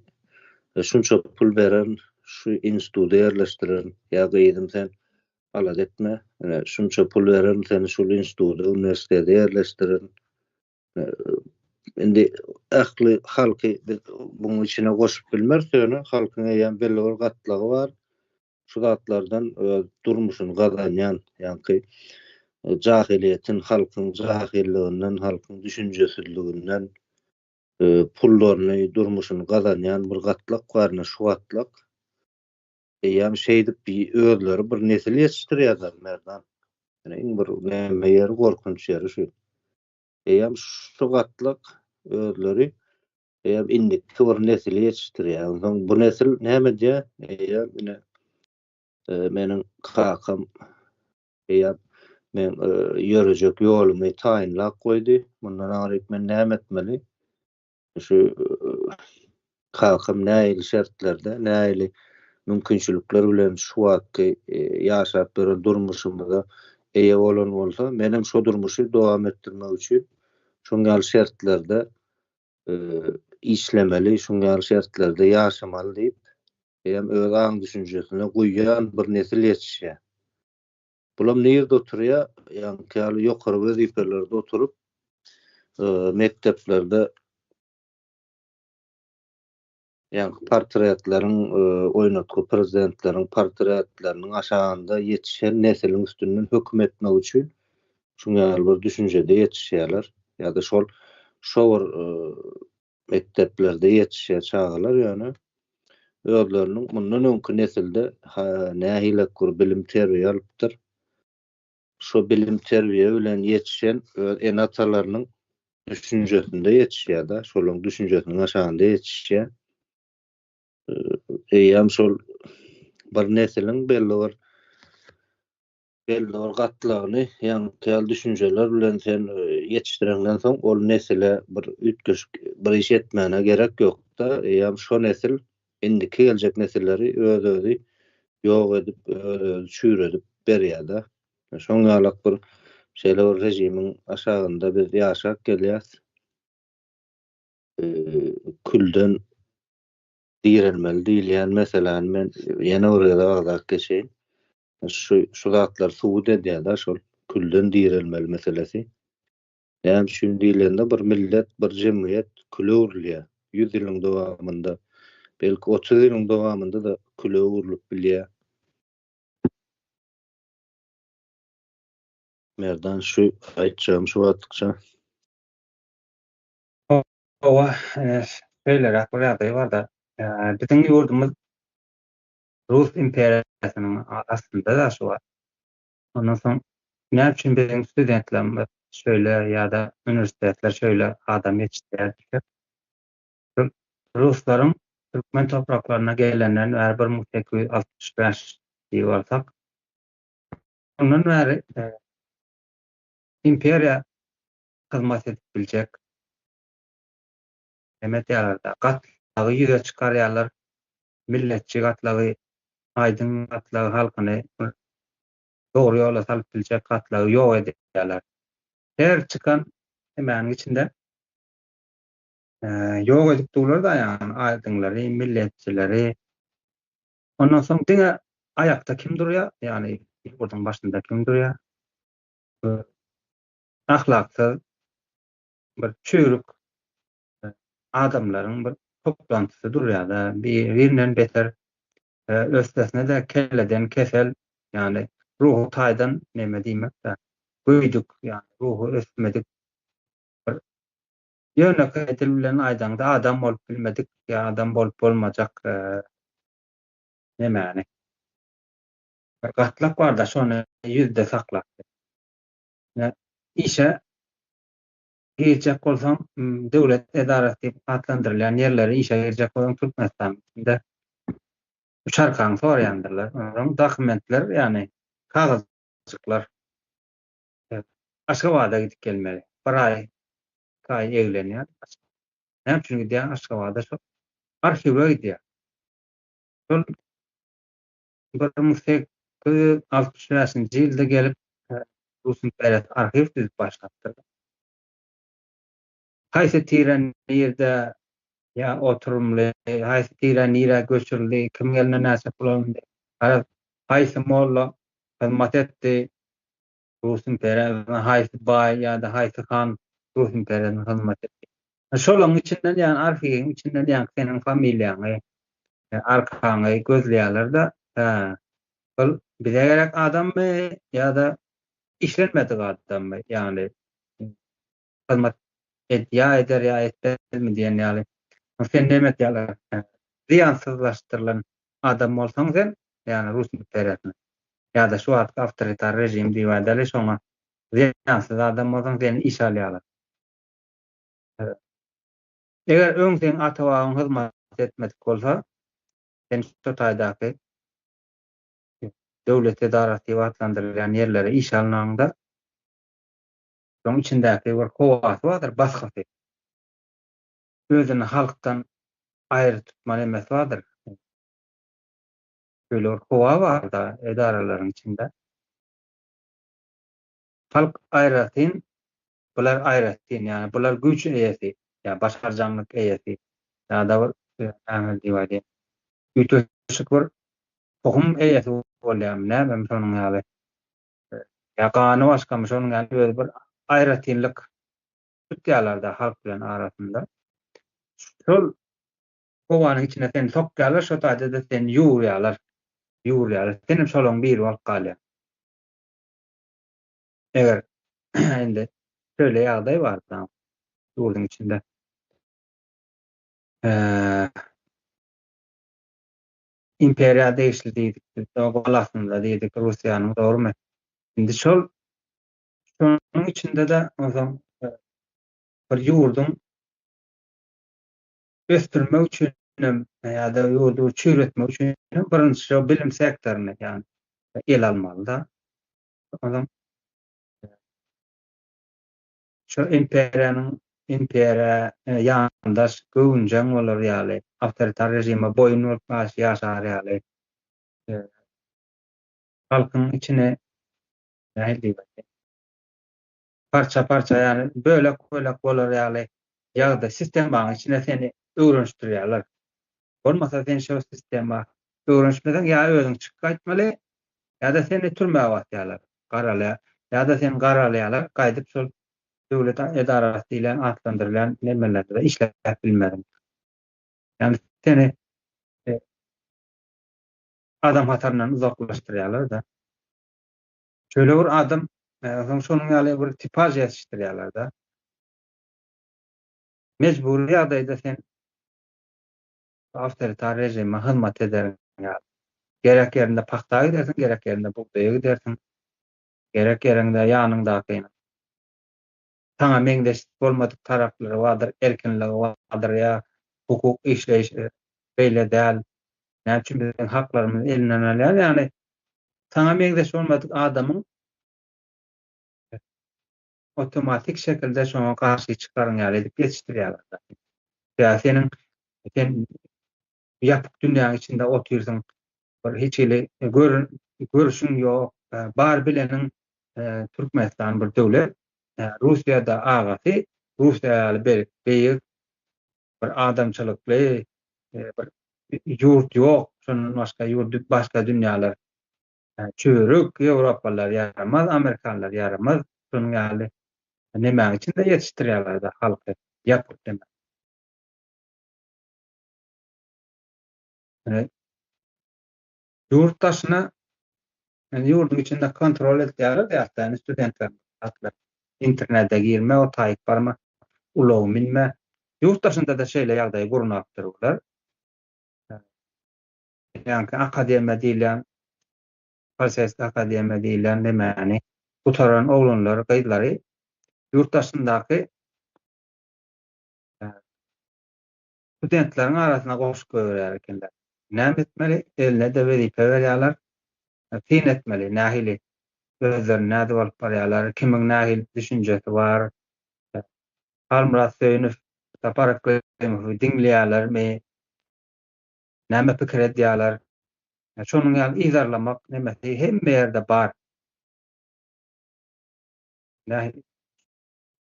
şunça pul beren, şu institutda ýerleşdiren, ýa gaýdym sen alat etme, şunça pul beren, seni şu institutda, universitede ýerleşdiren. Indi ähli halky bunyň içine goşup bilmer söni, halkyň ýa belli bir gatlygy bar. şu zatlardan durmuşun gazanyan, ýa-ni jahiliýetin, halkyň jahilliginden, halkyň düşünjesizliginden, pullaryny, durmuşyny gazanýan bir gatlak barna şu gatlak eýýam şeýdip bir özleri bir nesil ýetişdirýärler merdan. Ýani bir näme ýeri gorkunç ýeri şu. Eýýam şu gatlak özleri eýýam indiki bir nesil ýetişdirýär. Soň bu nesil näme diýär? Eýýam ine meniň kakam eýýam men ýörejek ýolumy taýinlap goýdy. Bundan aýryp men näme etmeli? Şu kakam näil şertlerde, näil mümkinçilikler bilen şu wagtky ýaşap beren durmuşymyza eýe bolan bolsa, menem şu durmuşy dowam etdirmek üçin şoňal şertlerde işlemeli, şoňal şertlerde ýaşamaly diýip hem öz aň düşünjesine guýýan bir nesil ýetişýär. Bulam näde oturýar? Ýani käli ýokary wezifelerde oturup mekteplerde ýani portretlaryň oýnatgy prezidentleriň portretleriniň aşagynda ýetişen nesiliň üstünden hökm etmek üçin şoňal bir düşünjede ýetişýärler. Ýa-da şol mekteplerde ýetişýär çağlar ýani özleriniň mundan öňki nesilde nähile bilim terbiýe alypdyr. Şu bilim terbiýe bilen ýetişen en atalarynyň düşünjesinde ýetişýär-de, şolaryň düşünjesiniň aşagynda ýetişýär. Eýýam şol bir nesiliň belli bir gatlagyny, ýani käl düşünjeler bilen sen ýetişdirenden soň ol nesile bir ütgüş bir iş etmäne gerek ýok-da. Eýýam şo nesil indiki geljek nesilleri öz-özü ýok edip, öz-özü çüýredip berýär-de. Şoňalak bir şeýle bir rejimiň aşagynda biz ýaşap gelýäs. Külden diýilmeli diýilýän meselem men ýene orada agzak geçeýin. Şu zatlar suwud edýär-de şol külden diýilmeli meselesi. Ýani şu diýilende bir millet, bir jemgyýet küle urilýär. 100 ýylyň dowamında, belki 30 ýylyň dowamında da küle urulyp bilýär. Merdan şu aýtjam şu wagtça. Owa şeýle bir bar da bizim ýurdumyz Rus imperiýasynyň aslynda da şu bar. Ondan soň näme üçin bizim studentlerimiz şöyle ýa-da üniversitetler şöyle adam ýetişdirýär. Ruslaryň Türkmen topraklaryna gelenlerin her bir 1865 diýip alsak, ondan bäri imperiýa hyzmat edip biljek demek ýalarda gatlagy ýüze çykarýarlar, milletçi gatlagy, aýdyň gatlagy halkyny dogry ýola salyp biljek gatlagy ýok edýärler. Her çıkan hemen içinde ýok edip durlar da ýani aýdyňlary, milletçileri. Ondan soň diňe ayakta kim durýar? Ýani ýurdun başynda kim durýar? Ahlaksyz bir çüýrük adamlaryň bir toplantysı durýar-da, birinden beter östesine de kelleden kesel, ýani ruhu taýdan näme diýmek-de, göýdük, ýani ruhu ösmedik. Ýöne edilbilen aýdanda adam bolup bilmedik, ýa adam bolup bolmajak nämäni. Gatlak bar da şonu ýüzde saklap. İşe girjek bolsam, döwlet edarasy atlandyrylýan ýerleri işe girjek bolan Türkmenistanda uçarkan sorýandyrlar. Onuň dokumentler, ýani kagazçyklar Aşgabatda gidip gelmeli. Bir ay eglenýär. Näme üçin gidýär Aşgabatda şo arhiwe gidýär. Şol 1860-njy ýylda gelip Rus imperiýasy arhiw düzüp başlatdy. Haýsy tiren ýerde ýa oturumly, haýsy tiren ýere göçürildi, kim gelne näse bulandy. Haýsy molla hyzmat etdi Rus imperiýasyna, haýsy baý ýa-da haýsy han Rus imperiýasyna hyzmat etdi. Şolaryň içinden ýani arhiwiň içinden ýani senin familiýaňy, arkany gözleýärler da Ol bize gerek adam mı ya da işlenmedik adam mı? Yani hizmet ya eder ya etmez mi diyen yani. Sen demet yalar. Ziyansızlaştırılan adam olsan sen yani Rus müterretini ya da şu artık avtoritar rejim diýýärler şoňa ziyansız adam bolsaň seni iş alýarlar. Eger öňden ata-babaň hyzmat etmedik bolsa, sen şu taýdaky döwlet edarasy diýip adlandyrylýan ýerlere iş alnanda şoň içindäki bir howasy bardyr, başgasy. Özüni halkdan aýry tutman emes bardyr. Şöyle bir howa bar da edaralaryň içinde. Halk aýratyn, bular aýratyn, ýani bular güç eýesi, ýa başarjanlyk eýesi. Ya da bir ämel diýýär. Ütöşük bir tohum eýesi bolýar, näme şonuň ýaly. Ýagany başgamy şonuň ýaly böyle bir aýratynlyk tutýarlarda halk bilen arasynda. Şol howanyň içine sen sokýarlar, şo taýda da sen ýurýarlar. Senim şolaň biri bolup galýar. Eger endi şöyle ýagdaý bar da ýurdun içinde. İmperiýa değişli diýdik, dogalasynda diýdik Russiýanyň, dogrymy? Indi şonuň içinde de ozan bir ýurdun ösdürmek üçin ýa-da ýurdu çüýretmek üçin birinçi şo bilim sektoruny ýani el almaly da. Ozan şo imperiýa ýandaş göwnjaň bolar ýaly awtoritar rejime boyun bolmaz ýaşar ýaly. Halkyň içine näme diýip parça yani bölek bolar ýaly ýagda sistemaň içine seni öwrenişdirýärler. Bolmasa sen şo sistema öwrenişmeden ýa özüň çykyp gaýtmaly ýa-da seni türmäge batýarlar. Garala ýa-da sen garalýarlar, gaýdyp şol döwlet edarasy bilen atlandyrılan nemelerde işläp bilmedin. Yani seni adam hatarından uzaklaştırıyorlar da. Şöyle bir adam şonun ýaly bir tipaj ýetişdirýärler da. Mecburi ýagdaýda sen awtoritar rejime hyzmat ederim ýa. Gerek ýerinde paxta gidersin, gerek ýerinde bugdaýa gidersin. Gerek ýerinde ýanyndaky sana meňdeşik bolmadyk taraplary bardyr, erkinligi bardyr ýa hukuk işleýiş beýle däl. Näme üçin biziň haklarymyzy elinden alýar? Ýani sana meňdeş bolmadyk adamyň otomatik şekilde şoňa garşy çykaryň ýaly edip ýetişdirýärler. Ýa sen ýapyk dünýäň içinde oturýarsyň, bir hiç ele görüşüň ýok, bar bileniň Türkmenistan bir döwlet, Russiýada agasy, Russiýaly beýik bir adamçylykly bir ýurt ýok, şondan başga ýurdy başga dünýäler çörük, Ýewropalılar ýaramaz, Amerikanlar ýaramaz, şonuň ýaly näme üçin de ýetişdirýärler da halky ýapyk deme. Yurttaşyna ýurdun içinde kontrol edýärler ýa-da studentler atlar. İnternete girme, o taýyp barma, ulow minme. Yurttaşynda da şeýle ýagdaý gurunap dururlar. Yani akademiýa diýilen, falsafa akademiýa diýilen nämäni gutaran oglanlar, gaýdlary yurttaşyndaky studentleriň arasyna goşup görýär ekenler. Näme etmeli? Eline de wezipe berýärler. Fin etmeli, nähili özlerine näde bolup barýarlar, kimiň nähili düşünjesi bar. Almraz söýünüp taparak dinleýärlermi? Näme pikir edýärler? Şonuň ýaly izarlamak nämesi hemme ýerde bar. Nähili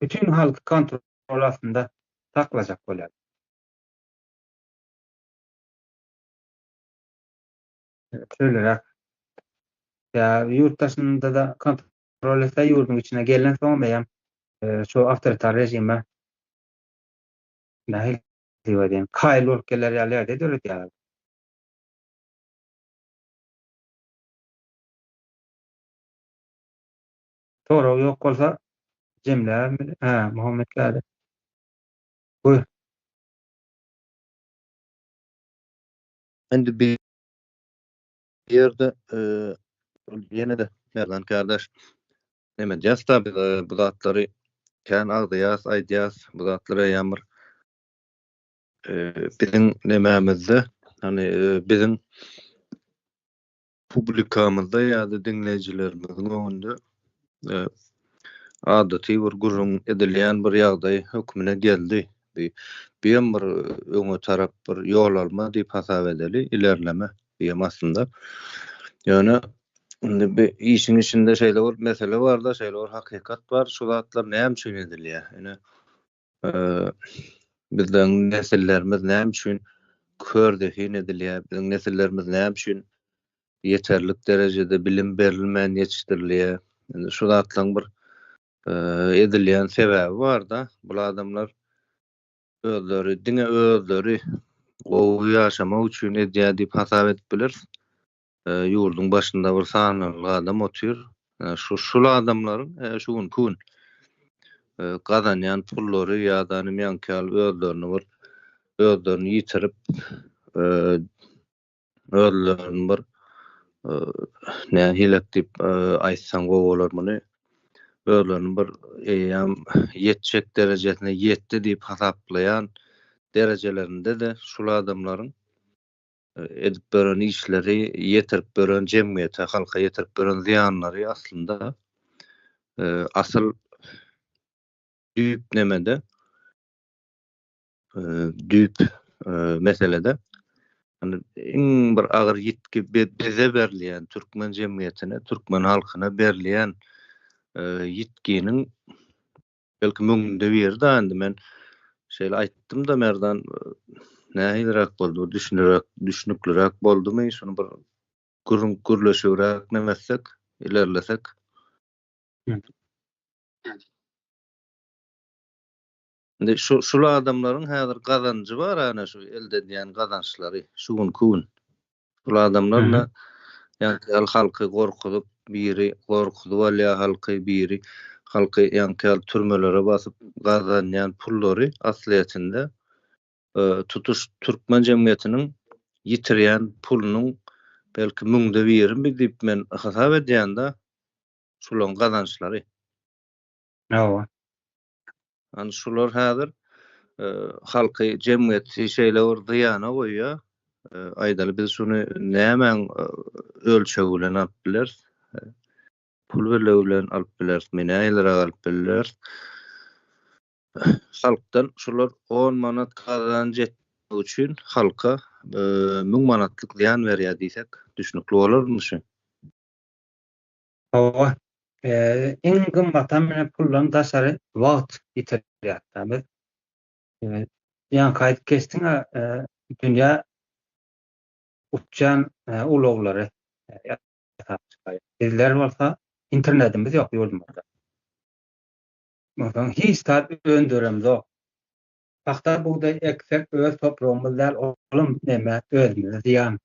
bütün halk kontrol altında saklajak bolýar. Şöyle ya yurttaşynda da kontrol etse ýurdun içine gelen soň meýem şu awtoritar rejime nähili diýýärdim. Kaýly bolup geler ýaly ýerde döret ýaly. Soraw ýok bolsa jemlämi? Muhammedläde. Buyur. Endi bir ýerde ýene de Merdan kardeş neme diýäs tabi bu zatlary kän agdýas, aýdýas, bu zatlary ýamyr biziň nemämizde hani biziň publikamyzda ýa-da dinleýijilerimizin öňünde adaty bir gurrun edilýän bir ýagdaý hökmüne geldi. Bir öňe tarap bir ýol alma diýip hasap edeli, ilerleme diýem aslında. Ýöne bir işin içinde şeýle bir mesele bar da, şeýle bir hakykat bar. Şu zatlar näme üçin edilýär? Ýöne bizden nesillerimiz näme üçin kör defin edilýär? Bizden nesillerimiz näme üçin yeterlik derecede bilim berilmän ýetişdirilýär? Ýöne şu zatlaryň bir edilýän sebäbi bar da. Bu adamlar özleri o yaşamak üçin edýär diýip hasap edip biler. Ýurdun başynda bir sanly adam otur. Şu adamlaryň şugun kun gazanýan pullary ýa-da nämeňkäl özlerini ýitirip özlerini bir hilek diýip aýtsaň gowalarmyny özlerini bir ýetjek derejesine ýetdi diýip hasaplaýan derejelerinde de şu adamlaryň edip beren işleri, ýetirip beren jemgyýete, halka ýetirip beren ziýanlary aslında asyl düýp nemede düýp meselede hani iň bir agyr ýitki bize berilýän türkmen jemgyýetine, türkmen halkyna berilýän ýitkiniň belki müňünde berdi. Endi men şeýle aýtdym da Merdan nähilrak boldy, düşünüklirak boldumy, şunu bir gürleşirak nemessek, ilerlesek. Indi şu adamlaryň häzir gazancy bar, ana şu elde edýän gazançlary, şugun kun. Bu adamlarla ýa-da halky gorkudyp, biri gorkudyp alýa halky, biri halky ýa-da türmelere basyp gazanýan pullary asliýetinde tutuş türkmen jemgyýetiniň ýitirýän pulunyň belki müňde birim diýip men hasap edýän da şularyň gazançlary. Ani şular häzir halky jemgyýeti şeýle bir zyýana goýýar. Aýdaly biz şunu nämen ölçegi bilen alyp biler? Pul bilen alyp biler, näýlere alyp biler? Halkdan şular 10 manat kazanç etmek üçin halka 1000 manatlyk ziýan berýär diýsek, düşünükli bolarmy şu? Iň gymmatam pullaryň daşary wagt ýitirýär. Ýa kaýt kesdiň dünýä uçan uloglary bizler bolsa internetimiz ýok ýurdumyzda. Ondan hiç tat öndüremiz ýok. Paxta buğday eksek öz toprağımızda olum neme özümüze ziyan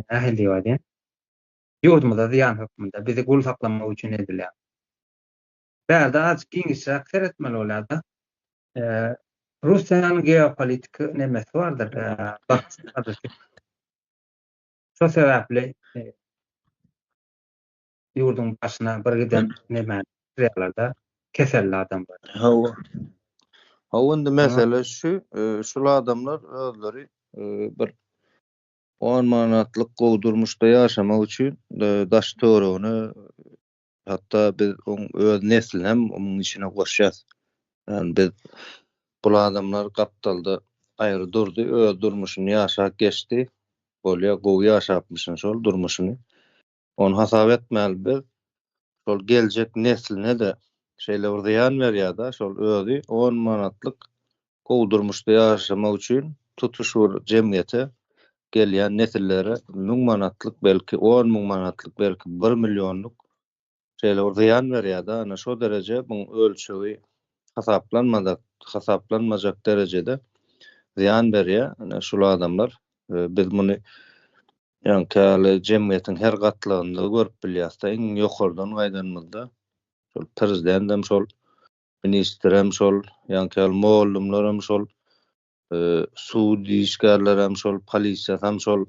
ahil diýýär. Ýurdumyzda ziyan hökmünde bizi gul saklamak üçin edilýär. Bäde az giňişrak seretmeli bolardy. Russiýanyň geopolitik nemesi bardyr. Şo sebäpli ýurdun başyna bir giden neme ýerlerde keselli adam bar. Indi mesele şu adamlar özleri bir 10 manatlyk gowdurmuşda ýaşamak üçin daş töreğini hatta biz öz nesline hem onun içine goşýas. Yani biz bu adamlar kaptalda aýry durdy, öz durmuşyny ýaşap geçdi. Bolýa gowy ýaşapmyşyň şol durmuşyny. Onu hasap etmäli biz. Şol geljek nesline de şeýle bir ziýan berýär da, şol özi 10 manatlyk gowdurmuşda ýaşamak üçin tutuşur jemgyýete gelýän nesillere 1000 manatlyk belki 10.000 manatlyk belki 1 millionluk şeýle bir ziýan berýär da. Ana şo derece bu ölçegi hasaplanmajak derecede ziýan berýär. Ana şu adamlar biz muny ýa-da jemgyýetiň her gatlygynda görüp bilýäs da, iň ýokardan gaýdanmylda şol prezidentim şol, ministrem şol, ýa-ni mollumlarym şol, suudi işgärlerem şol, polisiýasam şol,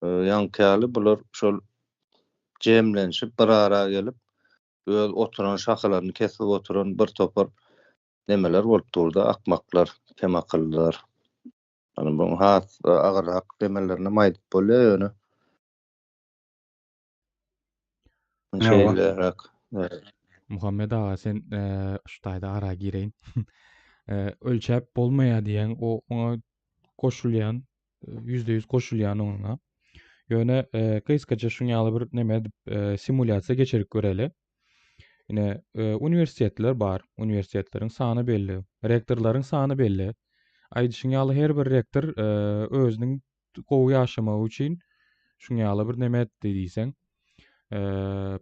ýa-ni bular şol jemlenşip bir ara gelip öz oturan şahalaryny kesip oturan bir topar nemeler bolup durdy, akmaklar, kem akyllylar. Hani bu has agyrak demelerine maýdyp bolýar ýöne. Şeyler Muhammed ağa sen şu taýda ara gireýin. Ölçäp bolmaýa diýen o ona koşulýan %100 koşulýan oňa. Ýöne kysgaça şuňaly bir neme simulasiýa geçirip göreli. Ine uniwersitetler bar. Uniwersitetleriň sany belli, rektorlaryň sany belli. Aýdyşyňaly her bir rektor özüniň gowy ýaşamagy üçin şuňaly bir neme diýsen,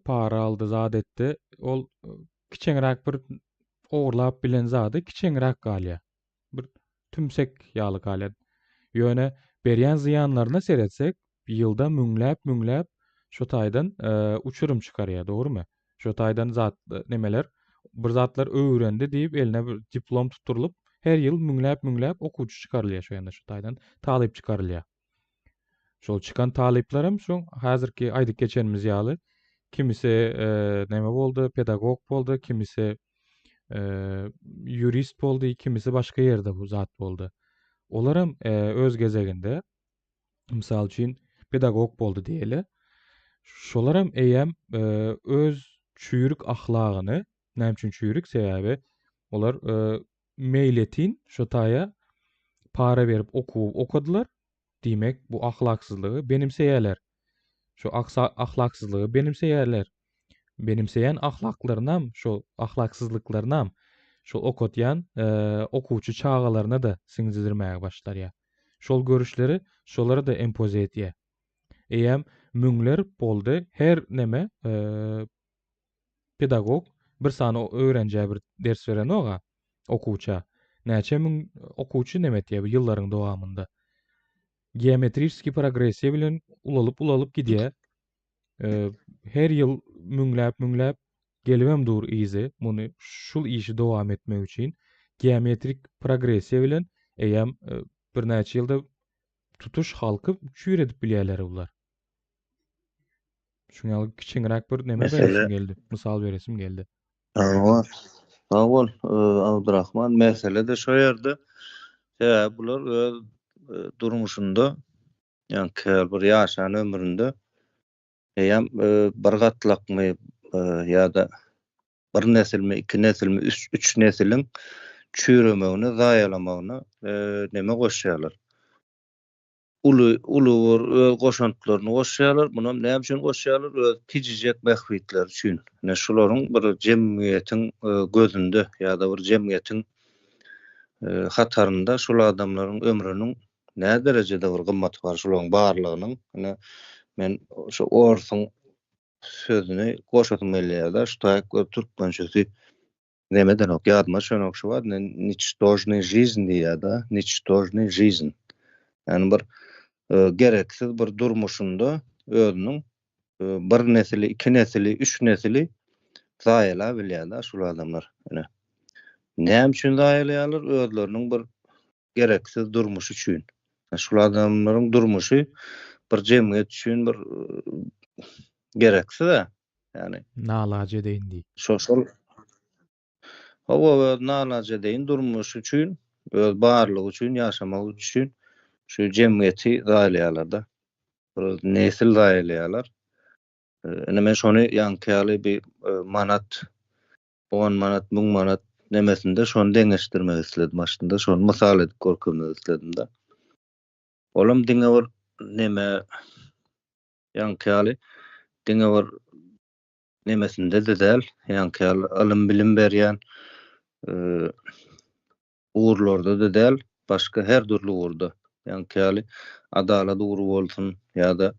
para aldy, zat etdi. Ol kiçeňräk bir owurlap bilen zady kiçeňräk galýar. Bir tümsek ýaly galýar. Ýöne berýän ziýanlaryna seretsek, ýylda müňläp şo taýdan uçurum çykarýar, dogrymy? Şo taýdan zat nemeler, bir zatlar öwrendi diýip eline bir diplom tuturylyp, her ýyl müňläp okuwçy çykarylýar şo ýanda şo taýdan talyp çykarylýar. Şol çykan talyplarym şoň häzirki aýdyk geçenimiz ýaly kimisi neme boldy, pedagog boldy, kimisi jurist boldy, kimisi başga ýerde bu zat boldy. Olaram öz gezeginde misal üçin pedagog boldy diýeli. Şolaram eýem öz çüýrük ahlagyny, näme üçin çüýrük sebäbi olar meýletin şo taýa para berip okudylar. Diýmek bu ahlaksyzlygy benimseýärler. Şo ahlaksyzlygy benimseýärler. Benimseýän ahlaklarynam, şo ahlaksyzlyklarynam şol okutyan okuwçy çağalaryna da siňdirmäge başlarýar. Şol görüşleri şolara da empoze etýär. Eýem müňler boldy, her neme pedagog bir sany öwrenjä bir ders beren oga okuwça. Näçe müň okuwçy neme etýär bu ýyllaryň dowamında. Geometriski progresiýa bilen ulalyp gidýär. Her ýyl müňläp gelibem dur izi, muny şul işi dowam etmek üçin geometrik progresiýa bilen eýem bir näçe ýylda tutuş halky çüýr edip bilýärler bular. Şuňaly kiçiňräk bir neme beresim geldi, mysal beresim geldi. Awal Abdurrahman mesele de şo ýerde. Bular öz durmuşunda ýa-ni bir ýaşan ömründe eýem bir gatlakmy ýa-da bir nesilmi, iki nesilmi, üç nesiliň çüýremegini, zaýalamagyny neme goşýarlar. Ulu goşantylaryny goşýarlar. Munam näme üçin goşýarlar? Öz tijijek mähfiyetleri üçin. Şolaryň bir jemgyýetiň gözünde ýa-da bir jemgyýetiň hatarynda şol adamlaryň ömrüniň näme derejede bir gymmaty bar şolaryň barlygynyň. Men şu Orsun sözüni goşatym elýär-de, şu taýak türkmençesi nemeden ok ýadyma şonok şu bar, niçtožny жизнь diýär-de, niçtožny жизнь. Yani bir gereksiz bir durmuşunda özüniň bir nesili, iki nesili, üç nesili zaýala bilýär-de şol adamlar. Näme üçin zaýalaýarlar? Özleriniň bir gereksiz durmuş üçin. Şol adamlaryň durmuşy bir jemgyýet üçin bir gereksiz de. Yani nalaje deýindi. Şol hawa nalaje deýin durmuş üçin, öz barlygy üçin, ýaşamak üçin şu jemgyýeti zaýalaýarlar-da. Bir nesil zaýalaýarlar. Men şonu ýankyýaly bir manat, 10 manat, 1000 manat nemesinde şonu deňeşdirmek isledim aslında. Şonu mysal edip görkezmek isledim de. Olam diňe bir neme ýankyýaly diňe bir nemesinde de däl, ýankyýaly alym bilim berýän uğurlarda da däl, başga her türlü uğurda. Ýankyýaly adalet uğuru bolsun ýa-da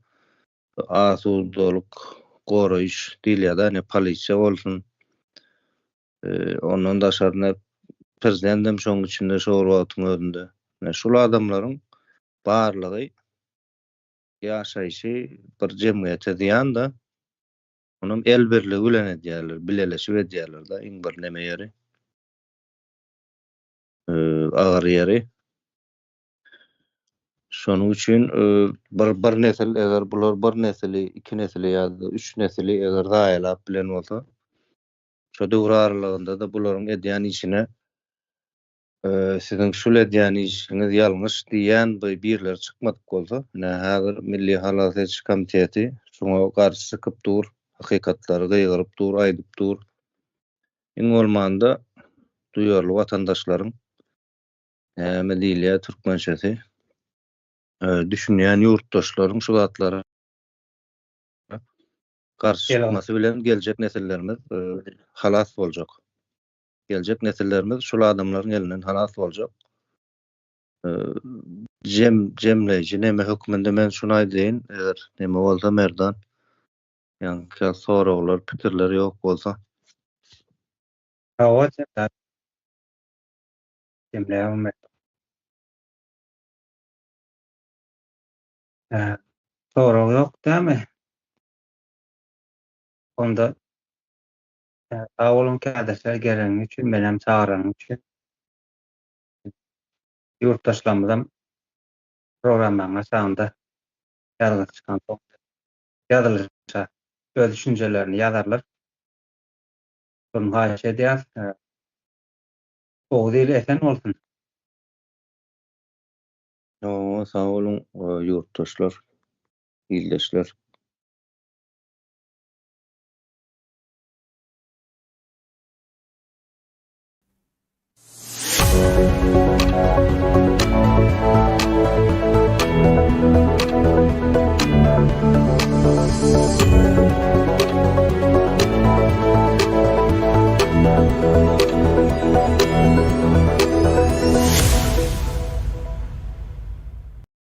asuzduluk, goraýyş diýilýär-de, ne polisiýa bolsun. Ondan daşary prezidentim şoň içinde şowratyň özünde. Şol adamlaryň barlygy ýaşaýşy bir jemgyýete diýen-de Onum el birligi bilen edýärler, bileleşip edýärler da iň bir neme ýeri. Agyr ýeri. Şonuň üçin bir nesil eger bular bir nesili, iki nesili ýa-da üç nesili eger gaýlap bilen bolsa, şo döwür aralygynda da bularyň edýän işine siziň şol edýän işiňiz ýalňyş diýen birler çykmadyk bolsa, häzir Milli Halat Etiş Komiteti şoňa garşy çykyp dur, hakykatlary gyýgyryp dur, aýdyp dur. Iň bolmanda duýarly watandaşlaryň näme diýilýär türkmençesi düşünýän ýurtdaşlaryň şu zatlary garşy çykmasy bilen geljek nesillerimiz halas boljak. Geljek nesillerimiz şol adamlaryň elinden halas boljak. Jemleýiji näme hökmünde men şunu aýdýyn, eger näme bolsa merdan, ýa-ni soraglar, pikirler ýok bolsa. Hawa jemleýär. Sorag ýok dämi? Onda awulun kädesler geleň üçin menem çağıran üçin ýurtdaşlarymyzam programmaňa sanda ýazgyp çykan ýazylýarça öz düşünjelerini ýazarlar. Şonu haýyş edýär. Oğuz eli esen bolsun. Sağ olun yurttaşlar, ildeşler.